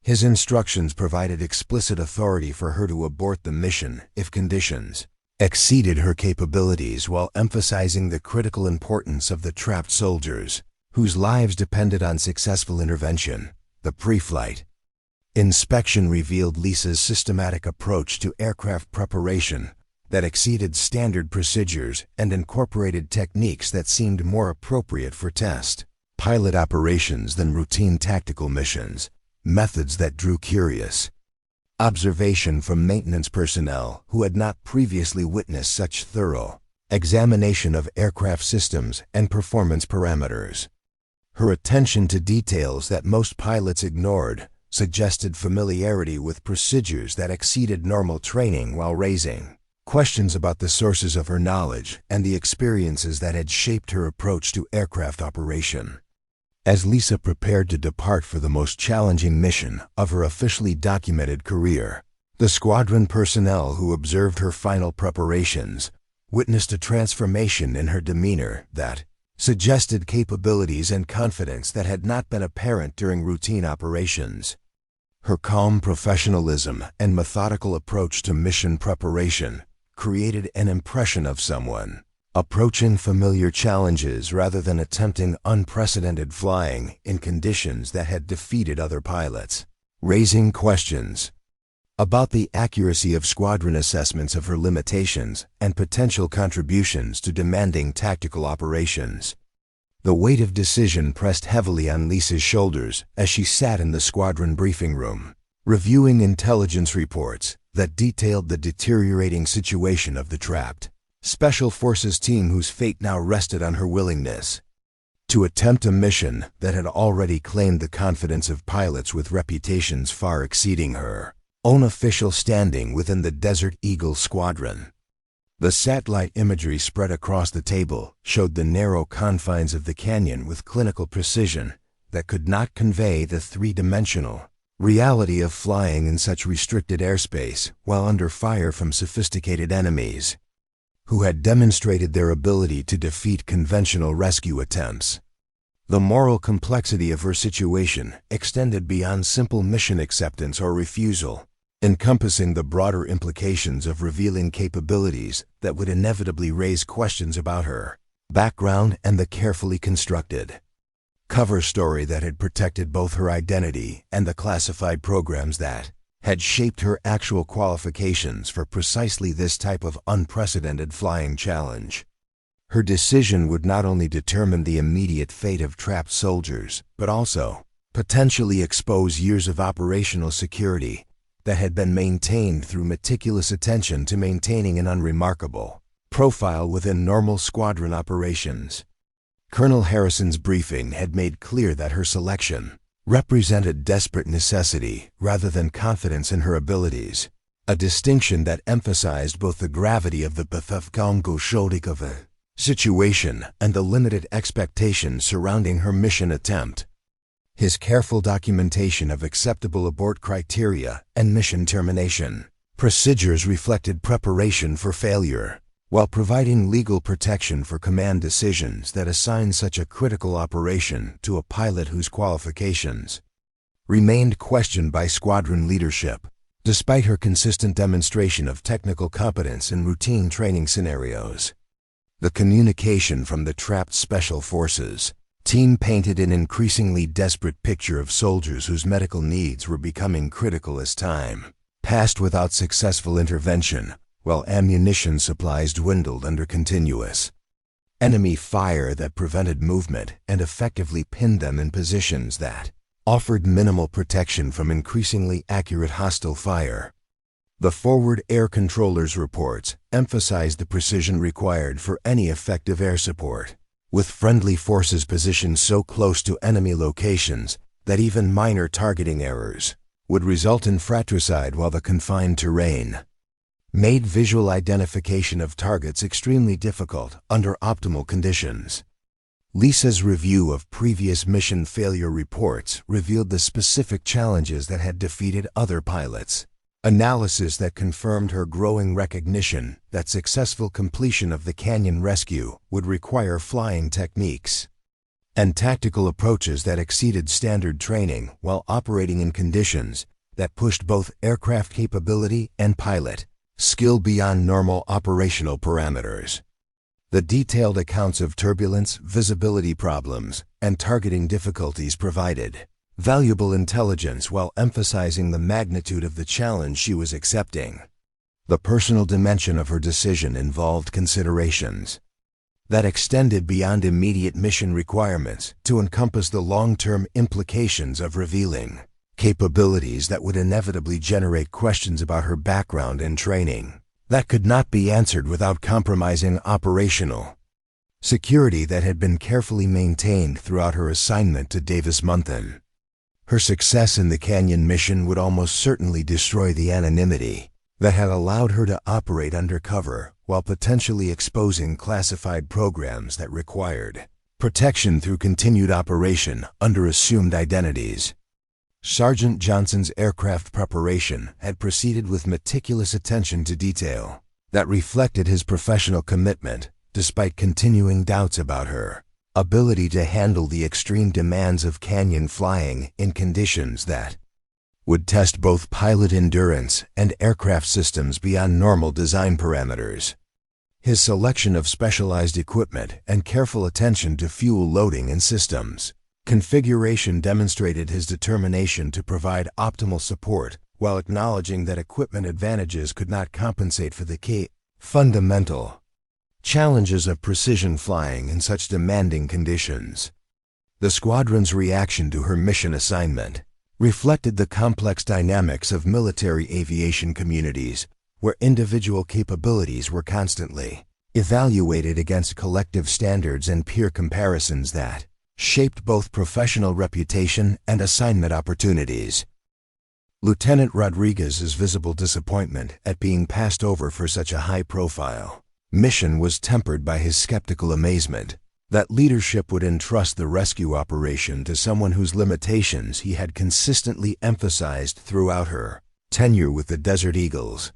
His instructions provided explicit authority for her to abort the mission if conditions exceeded her capabilities, while emphasizing the critical importance of the trapped soldiers whose lives depended on successful intervention. The pre-flight inspection revealed Lisa's systematic approach to aircraft preparation that exceeded standard procedures and incorporated techniques that seemed more appropriate for test pilot operations than routine tactical missions, methods that drew curious observation from maintenance personnel who had not previously witnessed such thorough examination of aircraft systems and performance parameters. Her attention to details that most pilots ignored suggested familiarity with procedures that exceeded normal training, while raising questions about the sources of her knowledge and the experiences that had shaped her approach to aircraft operation. As Lisa prepared to depart for the most challenging mission of her officially documented career, the squadron personnel who observed her final preparations witnessed a transformation in her demeanor that suggested capabilities and confidence that had not been apparent during routine operations. Her calm professionalism and methodical approach to mission preparation created an impression of someone approaching familiar challenges rather than attempting unprecedented flying in conditions that had defeated other pilots. Raising questions about the accuracy of squadron assessments of her limitations and potential contributions to demanding tactical operations. The weight of decision pressed heavily on Lisa's shoulders as she sat in the squadron briefing room, reviewing intelligence reports that detailed the deteriorating situation of the trapped Special Forces team whose fate now rested on her willingness to attempt a mission that had already claimed the confidence of pilots with reputations far exceeding her own official standing within the Desert Eagle Squadron. The satellite imagery spread across the table showed the narrow confines of the canyon with clinical precision that could not convey the three-dimensional reality of flying in such restricted airspace while under fire from sophisticated enemies who had demonstrated their ability to defeat conventional rescue attempts. The moral complexity of her situation extended beyond simple mission acceptance or refusal, encompassing the broader implications of revealing capabilities that would inevitably raise questions about her background and the carefully constructed cover story that had protected both her identity and the classified programs that had shaped her actual qualifications for precisely this type of unprecedented flying challenge. Her decision would not only determine the immediate fate of trapped soldiers, but also potentially expose years of operational security that had been maintained through meticulous attention to maintaining an unremarkable profile within normal squadron operations. Colonel Harrison's briefing had made clear that her selection represented desperate necessity rather than confidence in her abilities, a distinction that emphasized both the gravity of the situation and the limited expectations surrounding her mission attempt. His careful documentation of acceptable abort criteria and mission termination procedures reflected preparation for failure, while providing legal protection for command decisions that assign such a critical operation to a pilot whose qualifications remained questioned by squadron leadership, despite her consistent demonstration of technical competence in routine training scenarios. The communication from the trapped Special Forces team painted an increasingly desperate picture of soldiers whose medical needs were becoming critical as time passed without successful intervention, while ammunition supplies dwindled under continuous enemy fire that prevented movement and effectively pinned them in positions that offered minimal protection from increasingly accurate hostile fire. The forward air controllers' reports emphasized the precision required for any effective air support, with friendly forces positioned so close to enemy locations that even minor targeting errors would result in fratricide, while the confined terrain made visual identification of targets extremely difficult under optimal conditions. Lisa's review of previous mission failure reports revealed the specific challenges that had defeated other pilots, analysis that confirmed her growing recognition that successful completion of the canyon rescue would require flying techniques and tactical approaches that exceeded standard training while operating in conditions that pushed both aircraft capability and pilot skill beyond normal operational parameters. The detailed accounts of turbulence, visibility problems, and targeting difficulties provided valuable intelligence while emphasizing the magnitude of the challenge she was accepting. The personal dimension of her decision involved considerations that extended beyond immediate mission requirements to encompass the long-term implications of revealing capabilities that would inevitably generate questions about her background and training that could not be answered without compromising operational security that had been carefully maintained throughout her assignment to Davis-Monthan. Her success in the canyon mission would almost certainly destroy the anonymity that had allowed her to operate undercover while potentially exposing classified programs that required protection through continued operation under assumed identities. Sergeant Johnson's aircraft preparation had proceeded with meticulous attention to detail that reflected his professional commitment despite continuing doubts about her ability to handle the extreme demands of canyon flying in conditions that would test both pilot endurance and aircraft systems beyond normal design parameters. His selection of specialized equipment and careful attention to fuel loading and systems configuration demonstrated his determination to provide optimal support while acknowledging that equipment advantages could not compensate for the fundamental challenges of precision flying in such demanding conditions. The squadron's reaction to her mission assignment reflected the complex dynamics of military aviation communities, where individual capabilities were constantly evaluated against collective standards and peer comparisons that shaped both professional reputation and assignment opportunities. Lieutenant Rodriguez's visible disappointment at being passed over for such a high-profile mission was tempered by his skeptical amazement that leadership would entrust the rescue operation to someone whose limitations he had consistently emphasized throughout her tenure with the Desert Eagles.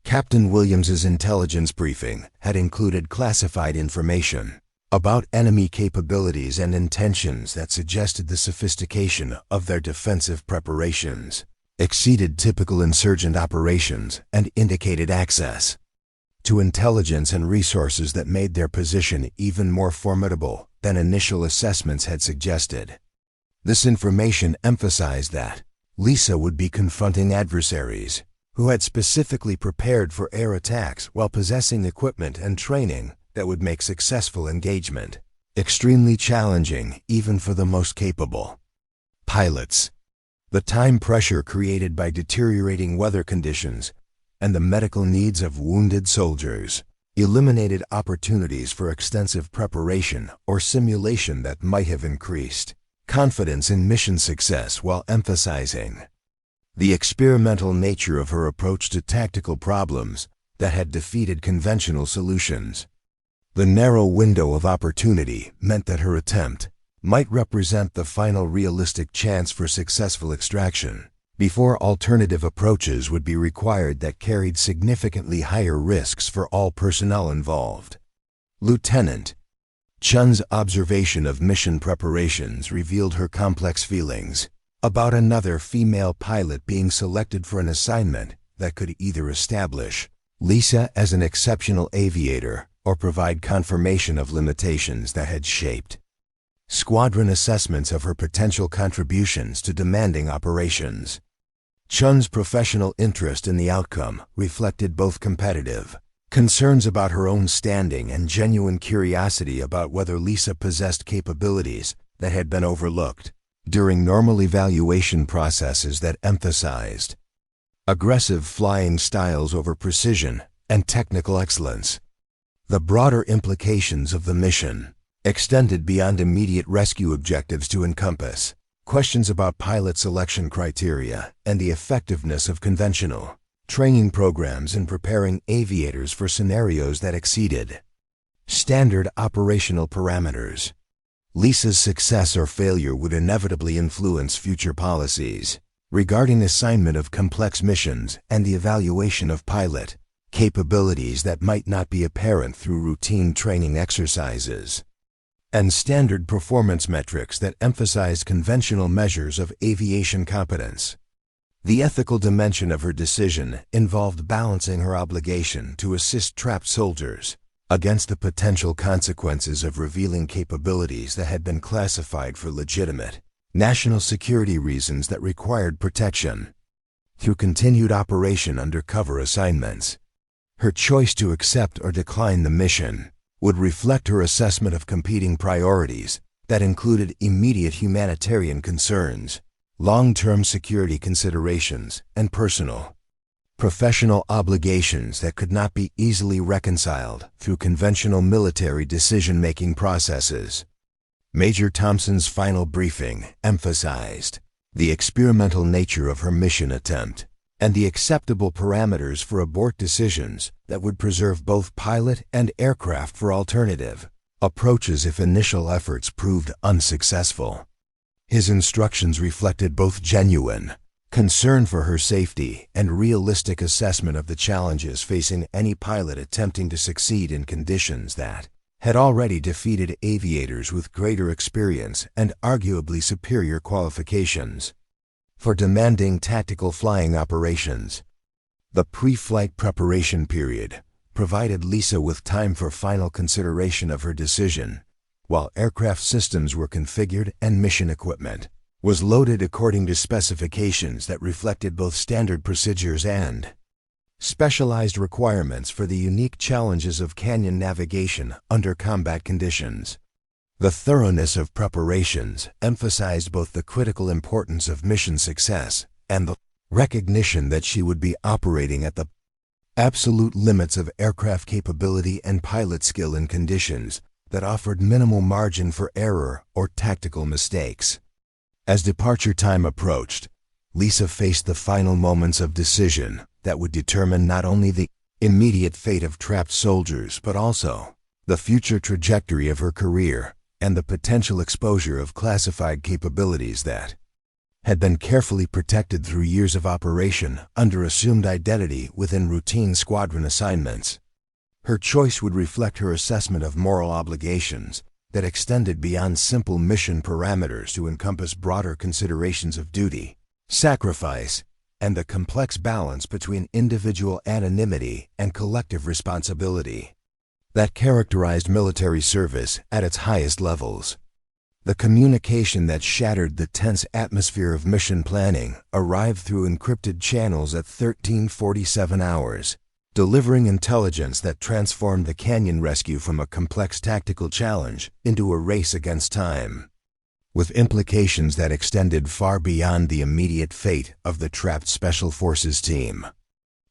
Captain Williams's intelligence briefing had included classified information about enemy capabilities and intentions that suggested the sophistication of their defensive preparations exceeded typical insurgent operations and indicated access to intelligence and resources that made their position even more formidable than initial assessments had suggested. This information emphasized that Lisa would be confronting adversaries who had specifically prepared for air attacks while possessing equipment and training that would make successful engagement extremely challenging even for the most capable pilots. The time pressure created by deteriorating weather conditions and the medical needs of wounded soldiers eliminated opportunities for extensive preparation or simulation that might have increased confidence in mission success while emphasizing the experimental nature of her approach to tactical problems that had defeated conventional solutions. The narrow window of opportunity meant that her attempt might represent the final realistic chance for successful extraction before alternative approaches would be required that carried significantly higher risks for all personnel involved. Lieutenant Chun's observation of mission preparations revealed her complex feelings about another female pilot being selected for an assignment that could either establish Lisa as an exceptional aviator or provide confirmation of limitations that had shaped squadron assessments of her potential contributions to demanding operations. Chun's professional interest in the outcome reflected both competitive concerns about her own standing and genuine curiosity about whether Lisa possessed capabilities that had been overlooked during normal evaluation processes that emphasized aggressive flying styles over precision and technical excellence. The broader implications of the mission extended beyond immediate rescue objectives to encompass questions about pilot selection criteria and the effectiveness of conventional training programs in preparing aviators for scenarios that exceeded standard operational parameters. Lisa's success or failure would inevitably influence future policies regarding assignment of complex missions and the evaluation of pilot capabilities that might not be apparent through routine training exercises and standard performance metrics that emphasize conventional measures of aviation competence. The ethical dimension of her decision involved balancing her obligation to assist trapped soldiers against the potential consequences of revealing capabilities that had been classified for legitimate national security reasons that required protection. Through continued operation under cover assignments, her choice to accept or decline the mission would reflect her assessment of competing priorities that included immediate humanitarian concerns, long-term security considerations, and professional obligations that could not be easily reconciled through conventional military decision-making processes. Major Thompson's final briefing emphasized the experimental nature of her mission attempt and the acceptable parameters for abort decisions that would preserve both pilot and aircraft for alternative approaches if initial efforts proved unsuccessful. His instructions reflected both genuine concern for her safety and realistic assessment of the challenges facing any pilot attempting to succeed in conditions that had already defeated aviators with greater experience and arguably superior qualifications. For demanding tactical flying operations, the pre-flight preparation period provided Lisa with time for final consideration of her decision, while aircraft systems were configured and mission equipment was loaded according to specifications that reflected both standard procedures and specialized requirements for the unique challenges of canyon navigation under combat conditions. The thoroughness of preparations emphasized both the critical importance of mission success and the recognition that she would be operating at the absolute limits of aircraft capability and pilot skill in conditions that offered minimal margin for error or tactical mistakes. As departure time approached, Lisa faced the final moments of decision that would determine not only the immediate fate of trapped soldiers but also the future trajectory of her career and the potential exposure of classified capabilities that had been carefully protected through years of operation under assumed identity within routine squadron assignments. Her choice would reflect her assessment of moral obligations that extended beyond simple mission parameters to encompass broader considerations of duty, sacrifice, and the complex balance between individual anonymity and collective responsibility that characterized military service at its highest levels. The communication that shattered the tense atmosphere of mission planning arrived through encrypted channels at 13:47 hours, delivering intelligence that transformed the canyon rescue from a complex tactical challenge into a race against time, with implications that extended far beyond the immediate fate of the trapped Special Forces team.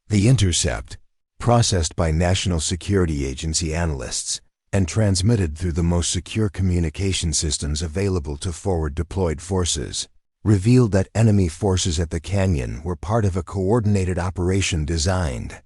The intercept, processed by National Security Agency analysts and transmitted through the most secure communication systems available to forward-deployed forces, revealed that enemy forces at the canyon were part of a coordinated operation designed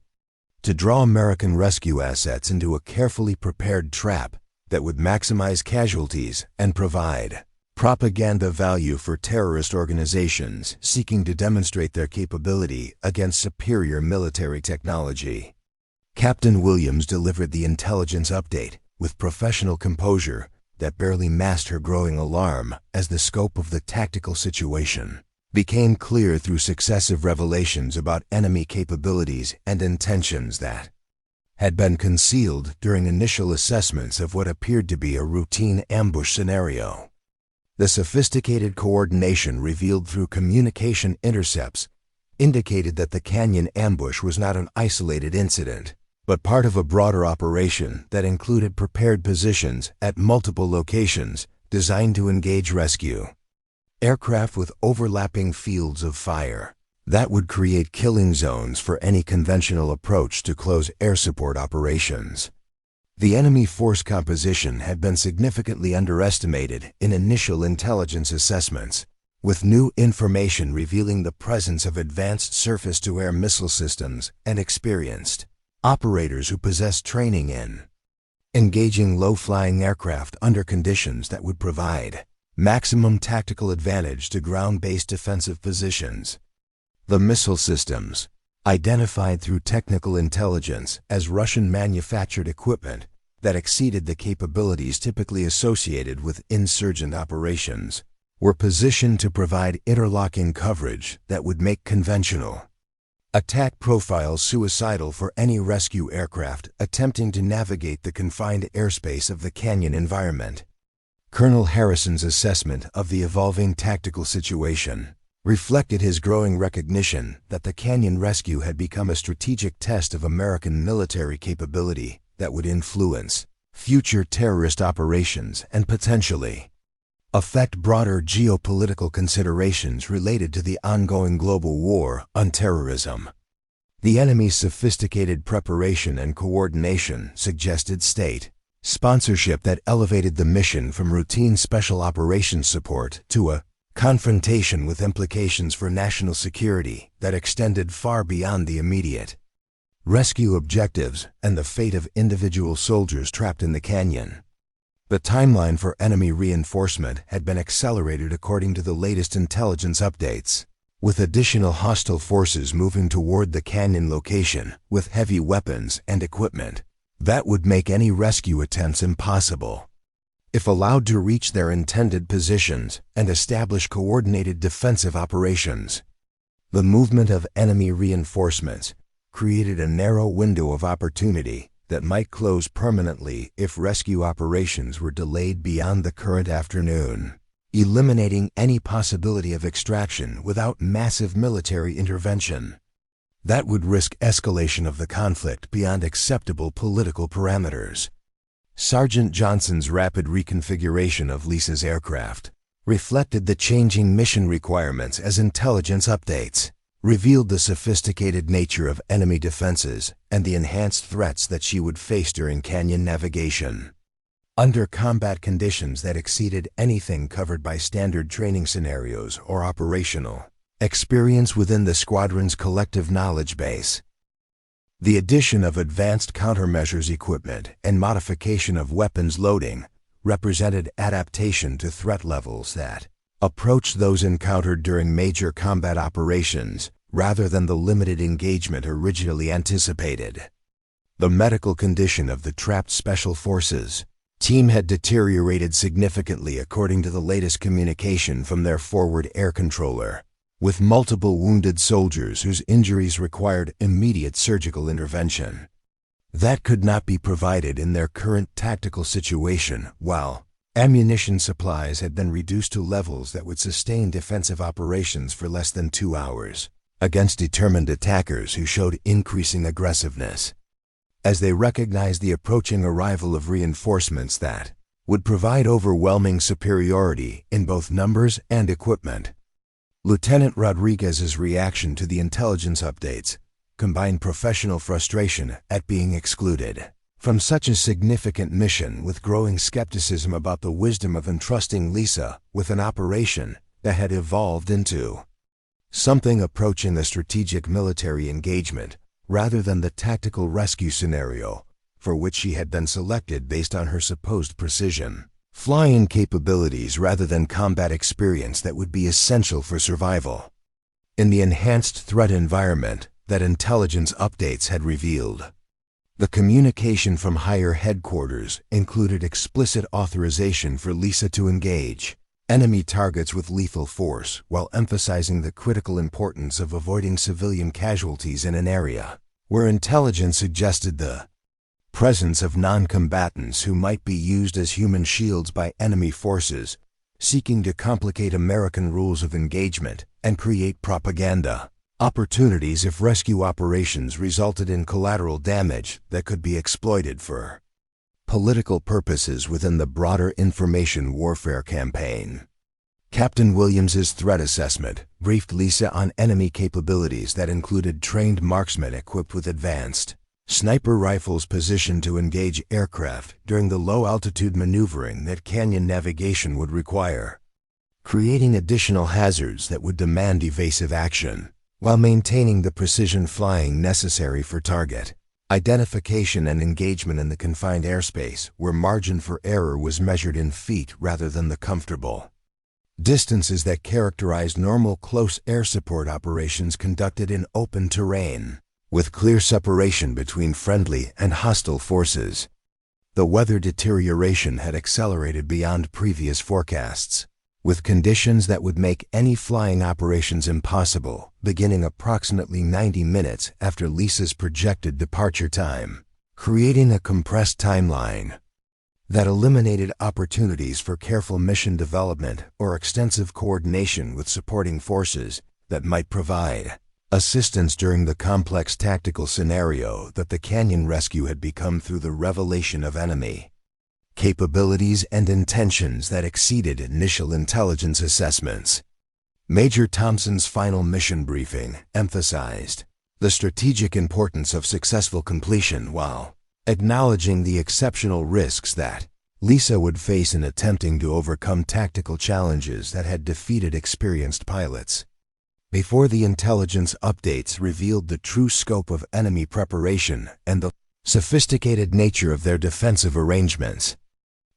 to draw American rescue assets into a carefully prepared trap that would maximize casualties and provide propaganda value for terrorist organizations seeking to demonstrate their capability against superior military technology. Captain Williams delivered the intelligence update with professional composure that barely masked her growing alarm as the scope of the tactical situation became clear through successive revelations about enemy capabilities and intentions that had been concealed during initial assessments of what appeared to be a routine ambush scenario. The sophisticated coordination revealed through communication intercepts indicated that the canyon ambush was not an isolated incident, but part of a broader operation that included prepared positions at multiple locations designed to engage rescue aircraft with overlapping fields of fire that would create killing zones for any conventional approach to close air support operations. The enemy force composition had been significantly underestimated in initial intelligence assessments, with new information revealing the presence of advanced surface-to-air missile systems and experienced operators who possessed training in engaging low-flying aircraft under conditions that would provide maximum tactical advantage to ground-based defensive positions. The missile systems, identified through technical intelligence as Russian-manufactured equipment that exceeded the capabilities typically associated with insurgent operations, were positioned to provide interlocking coverage that would make conventional attack profiles suicidal for any rescue aircraft attempting to navigate the confined airspace of the canyon environment. Colonel Harrison's assessment of the evolving tactical situation reflected his growing recognition that the canyon rescue had become a strategic test of American military capability that would influence future terrorist operations and potentially affect broader geopolitical considerations related to the ongoing global war on terrorism. The enemy's sophisticated preparation and coordination suggested state sponsorship that elevated the mission from routine special operations support to a confrontation with implications for national security that extended far beyond the immediate rescue objectives and the fate of individual soldiers trapped in the canyon. The timeline for enemy reinforcement had been accelerated according to the latest intelligence updates, with additional hostile forces moving toward the canyon location with heavy weapons and equipment that would make any rescue attempts impossible. If allowed to reach their intended positions and establish coordinated defensive operations, the movement of enemy reinforcements created a narrow window of opportunity that might close permanently if rescue operations were delayed beyond the current afternoon. eliminating any possibility of extraction without massive military intervention. That would risk escalation of the conflict beyond acceptable political parameters. Sergeant Johnson's rapid reconfiguration of Lisa's aircraft reflected the changing mission requirements as intelligence updates, revealed the sophisticated nature of enemy defenses and the enhanced threats that she would face during canyon navigation. Under combat conditions that exceeded anything covered by standard training scenarios or operational experience within the squadron's collective knowledge base. The addition of advanced countermeasures equipment and modification of weapons loading represented adaptation to threat levels that approached those encountered during major combat operations rather than the limited engagement originally anticipated. The medical condition of the trapped Special Forces team had deteriorated significantly according to the latest communication from their forward air controller, with multiple wounded soldiers whose injuries required immediate surgical intervention. That could not be provided in their current tactical situation, while ammunition supplies had been reduced to levels that would sustain defensive operations for less than 2 hours against determined attackers who showed increasing aggressiveness. As they recognized the approaching arrival of reinforcements that would provide overwhelming superiority in both numbers and equipment, Lieutenant Rodriguez's reaction to the intelligence updates combined professional frustration at being excluded from such a significant mission with growing skepticism about the wisdom of entrusting Lisa with an operation that had evolved into something approaching the strategic military engagement rather than the tactical rescue scenario for which she had been selected based on her supposed precision flying capabilities rather than combat experience that would be essential for survival. In the enhanced threat environment that intelligence updates had revealed, the communication from higher headquarters included explicit authorization for Lisa to engage enemy targets with lethal force while emphasizing the critical importance of avoiding civilian casualties in an area where intelligence suggested the presence of non-combatants who might be used as human shields by enemy forces seeking to complicate American rules of engagement and create propaganda opportunities if rescue operations resulted in collateral damage that could be exploited for political purposes within the broader information warfare campaign. Captain Williams's threat assessment briefed Lisa on enemy capabilities that included trained marksmen equipped with advanced sniper rifles positioned to engage aircraft during the low-altitude maneuvering that canyon navigation would require, creating additional hazards that would demand evasive action while maintaining the precision flying necessary for target identification and engagement in the confined airspace where margin for error was measured in feet rather than the comfortable distances that characterized normal close air support operations conducted in open terrain, with clear separation between friendly and hostile forces. The weather deterioration had accelerated beyond previous forecasts, with conditions that would make any flying operations impossible beginning approximately 90 minutes after Lisa's projected departure time, creating a compressed timeline that eliminated opportunities for careful mission development or extensive coordination with supporting forces that might provide assistance during the complex tactical scenario that the canyon rescue had become through the revelation of enemy capabilities and intentions that exceeded initial intelligence assessments. Major Thompson's final mission briefing emphasized the strategic importance of successful completion while acknowledging the exceptional risks that Lisa would face in attempting to overcome tactical challenges that had defeated experienced pilots. Before the intelligence updates revealed the true scope of enemy preparation and the sophisticated nature of their defensive arrangements,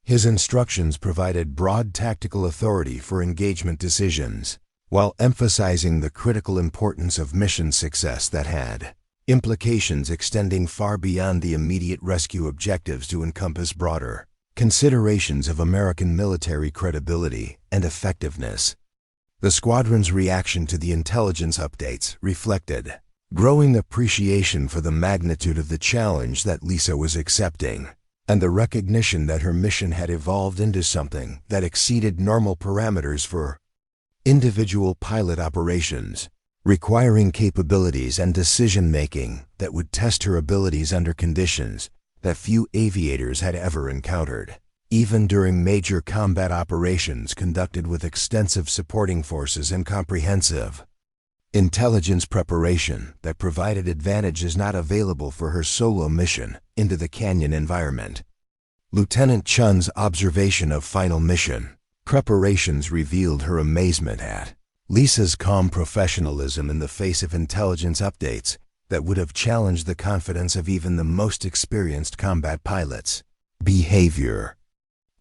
his instructions provided broad tactical authority for engagement decisions, while emphasizing the critical importance of mission success that had implications extending far beyond the immediate rescue objectives to encompass broader considerations of American military credibility and effectiveness. The squadron's reaction to the intelligence updates reflected growing appreciation for the magnitude of the challenge that Lisa was accepting, and the recognition that her mission had evolved into something that exceeded normal parameters for individual pilot operations, requiring capabilities and decision-making that would test her abilities under conditions that few aviators had ever encountered, even during major combat operations conducted with extensive supporting forces and comprehensive intelligence preparation that provided advantages not available for her solo mission into the canyon environment. Lieutenant Chun's observation of final mission preparations revealed her amazement at Lisa's calm professionalism in the face of intelligence updates that would have challenged the confidence of even the most experienced combat pilots. Behavior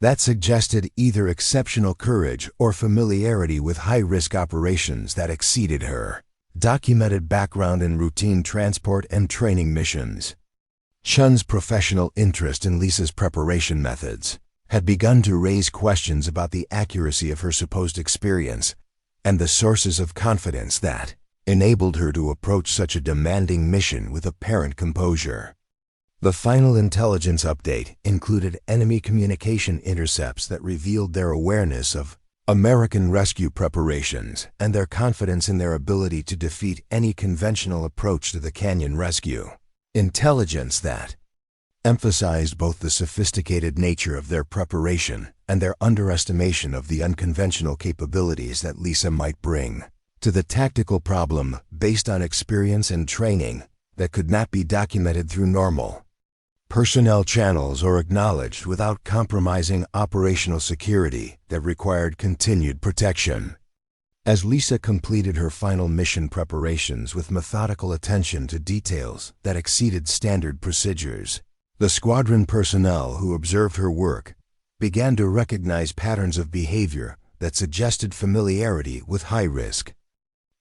that suggested either exceptional courage or familiarity with high-risk operations that exceeded her documented background in routine transport and training missions. Chun's professional interest in Lisa's preparation methods had begun to raise questions about the accuracy of her supposed experience and the sources of confidence that enabled her to approach such a demanding mission with apparent composure. The final intelligence update included enemy communication intercepts that revealed their awareness of American rescue preparations and their confidence in their ability to defeat any conventional approach to the canyon rescue. Intelligence that emphasized both the sophisticated nature of their preparation and their underestimation of the unconventional capabilities that Lisa might bring to the tactical problem based on experience and training that could not be documented through normal personnel channels or acknowledged without compromising operational security that required continued protection. As Lisa completed her final mission preparations with methodical attention to details that exceeded standard procedures, the squadron personnel who observed her work began to recognize patterns of behavior that suggested familiarity with high-risk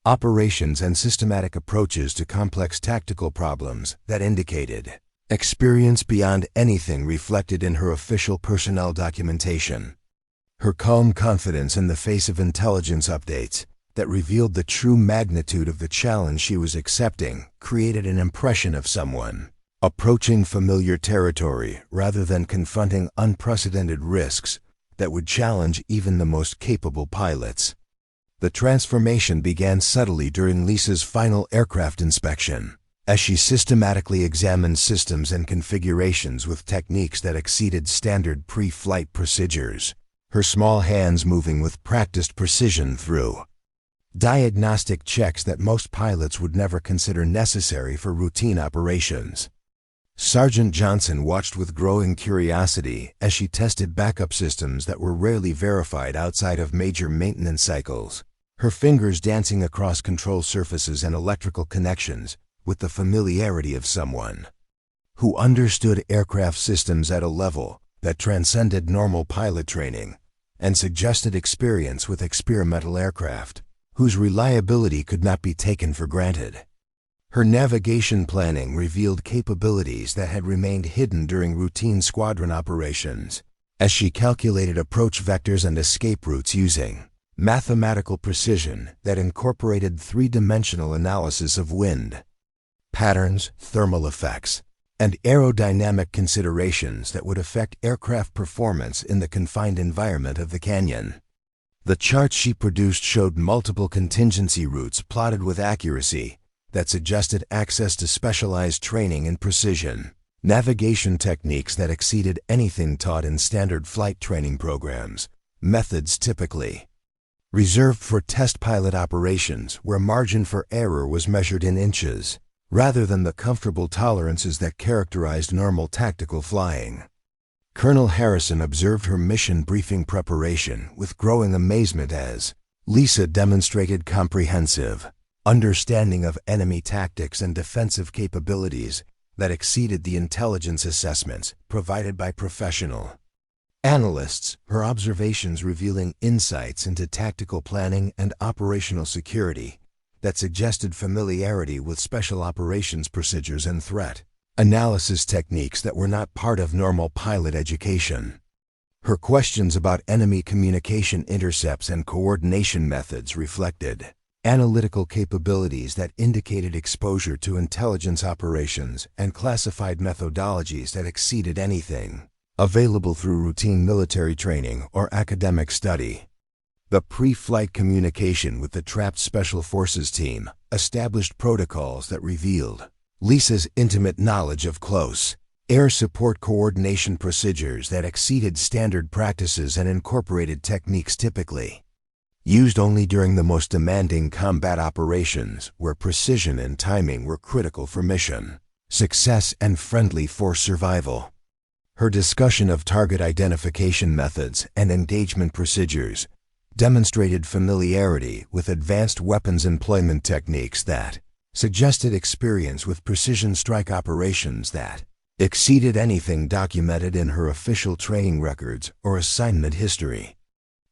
operations and systematic approaches to complex tactical problems that indicated experience beyond anything reflected in her official personnel documentation. Her calm confidence in the face of intelligence updates that revealed the true magnitude of the challenge she was accepting created an impression of someone approaching familiar territory rather than confronting unprecedented risks that would challenge even the most capable pilots. The transformation began subtly during Lisa's final aircraft inspection, as she systematically examined systems and configurations with techniques that exceeded standard pre-flight procedures, her small hands moving with practiced precision through diagnostic checks that most pilots would never consider necessary for routine operations. Sergeant Johnson watched with growing curiosity as she tested backup systems that were rarely verified outside of major maintenance cycles, her fingers dancing across control surfaces and electrical connections with the familiarity of someone who understood aircraft systems at a level that transcended normal pilot training and suggested experience with experimental aircraft whose reliability could not be taken for granted. Her navigation planning revealed capabilities that had remained hidden during routine squadron operations, as she calculated approach vectors and escape routes using mathematical precision that incorporated three-dimensional analysis of wind patterns, thermal effects, and aerodynamic considerations that would affect aircraft performance in the confined environment of the canyon. The charts she produced showed multiple contingency routes plotted with accuracy that suggested access to specialized training and precision, navigation techniques that exceeded anything taught in standard flight training programs, methods typically reserved for test pilot operations where margin for error was measured in inches, rather than the comfortable tolerances that characterized normal tactical flying. Colonel Harrison observed her mission briefing preparation with growing amazement as Lisa demonstrated comprehensive understanding of enemy tactics and defensive capabilities that exceeded the intelligence assessments provided by professional analysts, her observations revealing insights into tactical planning and operational security that suggested familiarity with special operations procedures and threat analysis techniques that were not part of normal pilot education. Her questions about enemy communication intercepts and coordination methods reflected analytical capabilities that indicated exposure to intelligence operations and classified methodologies that exceeded anything available through routine military training or academic study. The pre-flight communication with the trapped Special Forces team established protocols that revealed Lisa's intimate knowledge of close air support coordination procedures that exceeded standard practices and incorporated techniques typically used only during the most demanding combat operations where precision and timing were critical for mission success and friendly force survival. Her discussion of target identification methods and engagement procedures demonstrated familiarity with advanced weapons employment techniques that suggested experience with precision strike operations that exceeded anything documented in her official training records or assignment history.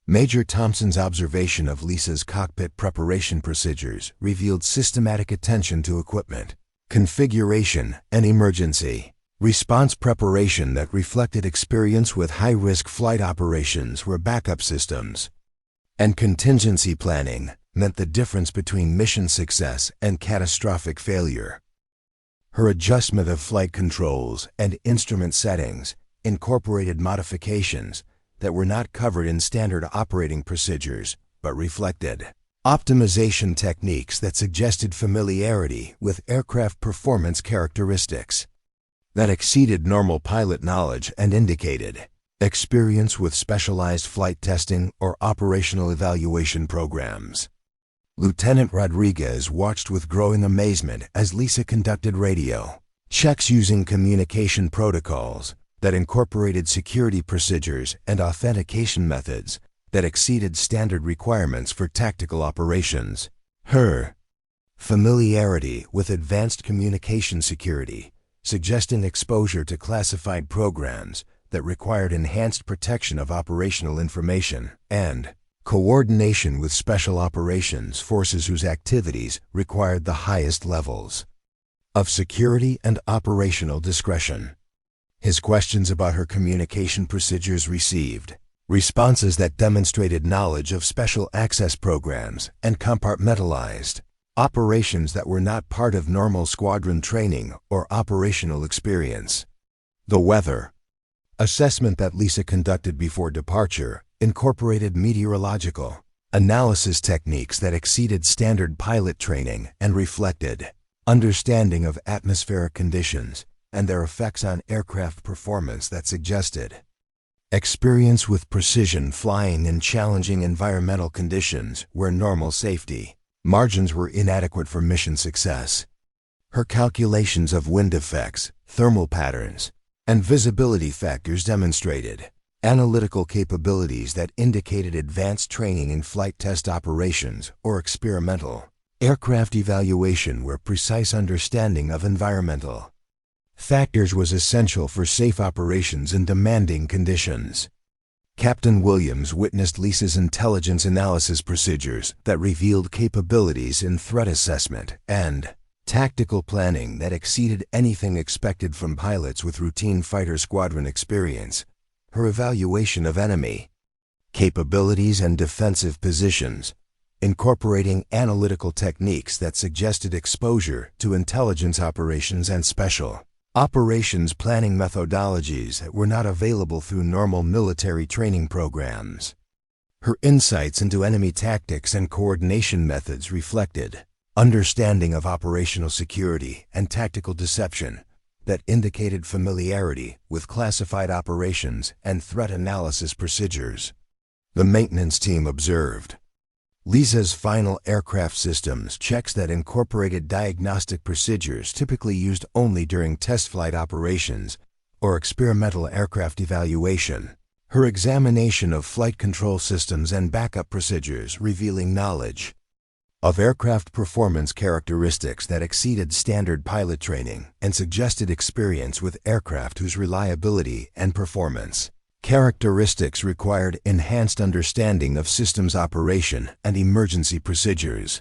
Major Thompson's observation of Lisa's cockpit preparation procedures revealed systematic attention to equipment, configuration, and emergency response preparation that reflected experience with high-risk flight operations where backup systems and contingency planning meant the difference between mission success and catastrophic failure. Her adjustment of flight controls and instrument settings incorporated modifications that were not covered in standard operating procedures but reflected optimization techniques that suggested familiarity with aircraft performance characteristics that exceeded normal pilot knowledge and indicated experience with specialized flight testing or operational evaluation programs. Lieutenant Rodriguez watched with growing amazement as Lisa conducted radio checks using communication protocols that incorporated security procedures and authentication methods that exceeded standard requirements for tactical operations. Her familiarity with advanced communication security suggesting exposure to classified programs that required enhanced protection of operational information and coordination with special operations forces whose activities required the highest levels of security and operational discretion. His questions about her communication procedures received responses that demonstrated knowledge of special access programs and compartmentalized operations that were not part of normal squadron training or operational experience. The weather assessment that Lisa conducted before departure incorporated meteorological analysis techniques that exceeded standard pilot training and reflected understanding of atmospheric conditions and their effects on aircraft performance that suggested experience with precision flying in challenging environmental conditions where normal safety margins were inadequate for mission success. Her calculations of wind effects, thermal patterns, and visibility factors demonstrated analytical capabilities that indicated advanced training in flight test operations or experimental aircraft evaluation where precise understanding of environmental factors was essential for safe operations in demanding conditions. Captain Williams witnessed Lisa's intelligence analysis procedures that revealed capabilities in threat assessment and tactical planning that exceeded anything expected from pilots with routine fighter squadron experience. Her evaluation of enemy capabilities and defensive positions, incorporating analytical techniques that suggested exposure to intelligence operations and special operations planning methodologies that were not available through normal military training programs. Her insights into enemy tactics and coordination methods reflected understanding of operational security and tactical deception that indicated familiarity with classified operations and threat analysis procedures. The maintenance team observed Lisa's final aircraft systems checks that incorporated diagnostic procedures typically used only during test flight operations or experimental aircraft evaluation. Her examination of flight control systems and backup procedures revealing knowledge of aircraft performance characteristics that exceeded standard pilot training and suggested experience with aircraft whose reliability and performance characteristics required enhanced understanding of systems operation and emergency procedures.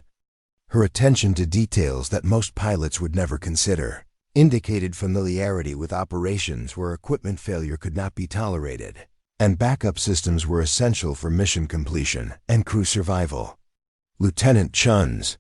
Her attention to details that most pilots would never consider indicated familiarity with operations where equipment failure could not be tolerated, and backup systems were essential for mission completion and crew survival. Lieutenant Chun's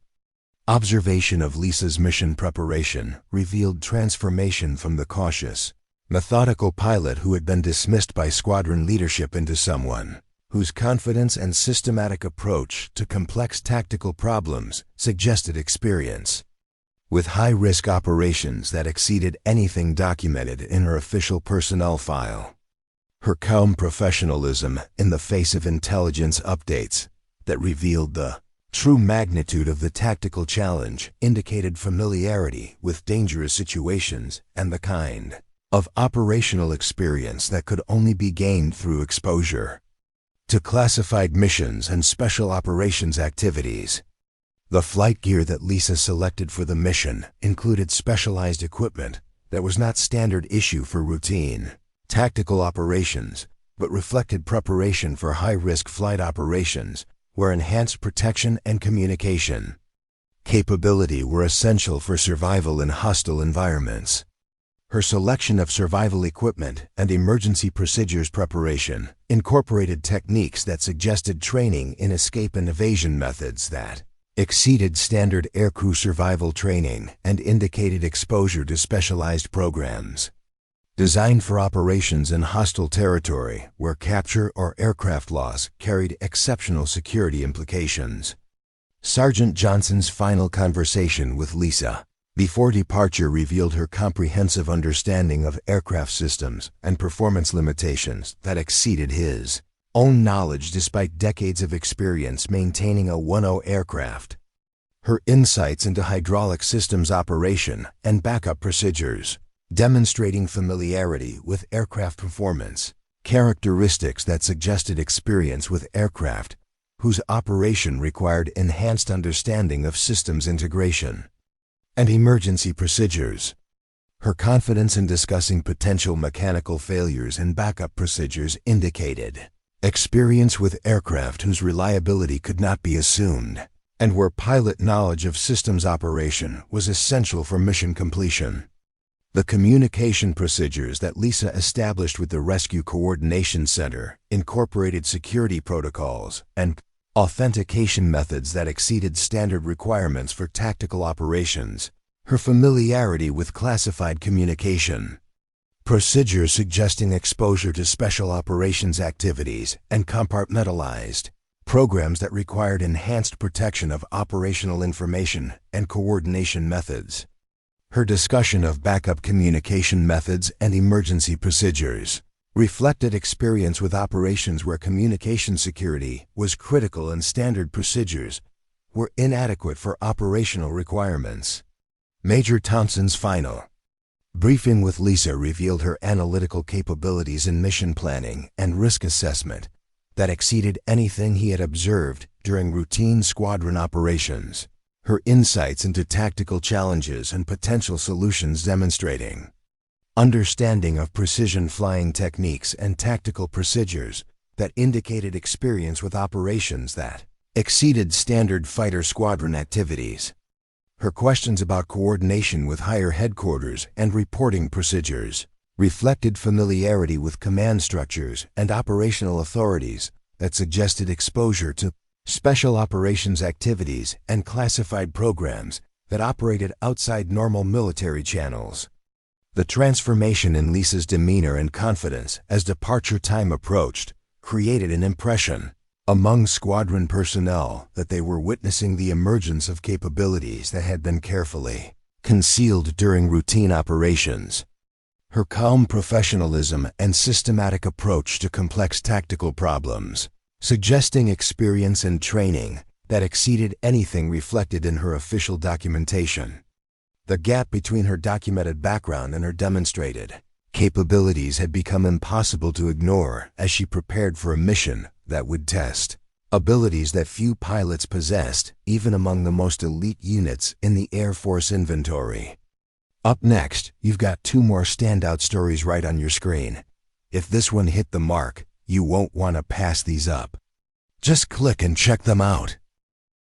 observation of Lisa's mission preparation revealed transformation from the cautious, methodical pilot who had been dismissed by squadron leadership into someone whose confidence and systematic approach to complex tactical problems suggested experience with high-risk operations that exceeded anything documented in her official personnel file. Her calm professionalism in the face of intelligence updates that revealed the true magnitude of the tactical challenge indicated familiarity with dangerous situations and the kind of operational experience that could only be gained through exposure to classified missions and special operations activities. The flight gear that Lisa selected for the mission included specialized equipment that was not standard issue for routine tactical operations, but reflected preparation for high-risk flight operations where enhanced protection and communication capability were essential for survival in hostile environments. Her selection of survival equipment and emergency procedures preparation incorporated techniques that suggested training in escape and evasion methods that exceeded standard aircrew survival training and indicated exposure to specialized programs designed for operations in hostile territory where capture or aircraft loss carried exceptional security implications. Sergeant Johnson's final conversation with Lisa before departure revealed her comprehensive understanding of aircraft systems and performance limitations that exceeded his own knowledge despite decades of experience maintaining a 1-0 aircraft. Her insights into hydraulic systems operation and backup procedures, demonstrating familiarity with aircraft performance, characteristics that suggested experience with aircraft whose operation required enhanced understanding of systems integration and emergency procedures. Her confidence in discussing potential mechanical failures and backup procedures indicated experience with aircraft whose reliability could not be assumed, and where pilot knowledge of systems operation was essential for mission completion. The communication procedures that Lisa established with the Rescue Coordination Center incorporated security protocols and authentication methods that exceeded standard requirements for tactical operations. Her familiarity with classified communication procedures suggesting exposure to special operations activities and compartmentalized programs that required enhanced protection of operational information and coordination methods. Her discussion of backup communication methods and emergency procedures reflected experience with operations where communication security was critical and standard procedures were inadequate for operational requirements. Major Thompson's final briefing with Lisa revealed her analytical capabilities in mission planning and risk assessment that exceeded anything he had observed during routine squadron operations. Her insights into tactical challenges and potential solutions demonstrating understanding of precision flying techniques and tactical procedures that indicated experience with operations that exceeded standard fighter squadron activities. Her questions about coordination with higher headquarters and reporting procedures reflected familiarity with command structures and operational authorities that suggested exposure to special operations activities and classified programs that operated outside normal military channels. The transformation in Lisa's demeanor and confidence as departure time approached created an impression among squadron personnel that they were witnessing the emergence of capabilities that had been carefully concealed during routine operations. Her calm professionalism and systematic approach to complex tactical problems suggesting experience and training that exceeded anything reflected in her official documentation. The gap between her documented background and her demonstrated capabilities had become impossible to ignore as she prepared for a mission that would test abilities that few pilots possessed, even among the most elite units in the Air Force inventory. Up next, you've got 2 more standout stories right on your screen. If this one hit the mark, you won't want to pass these up. Just click and check them out.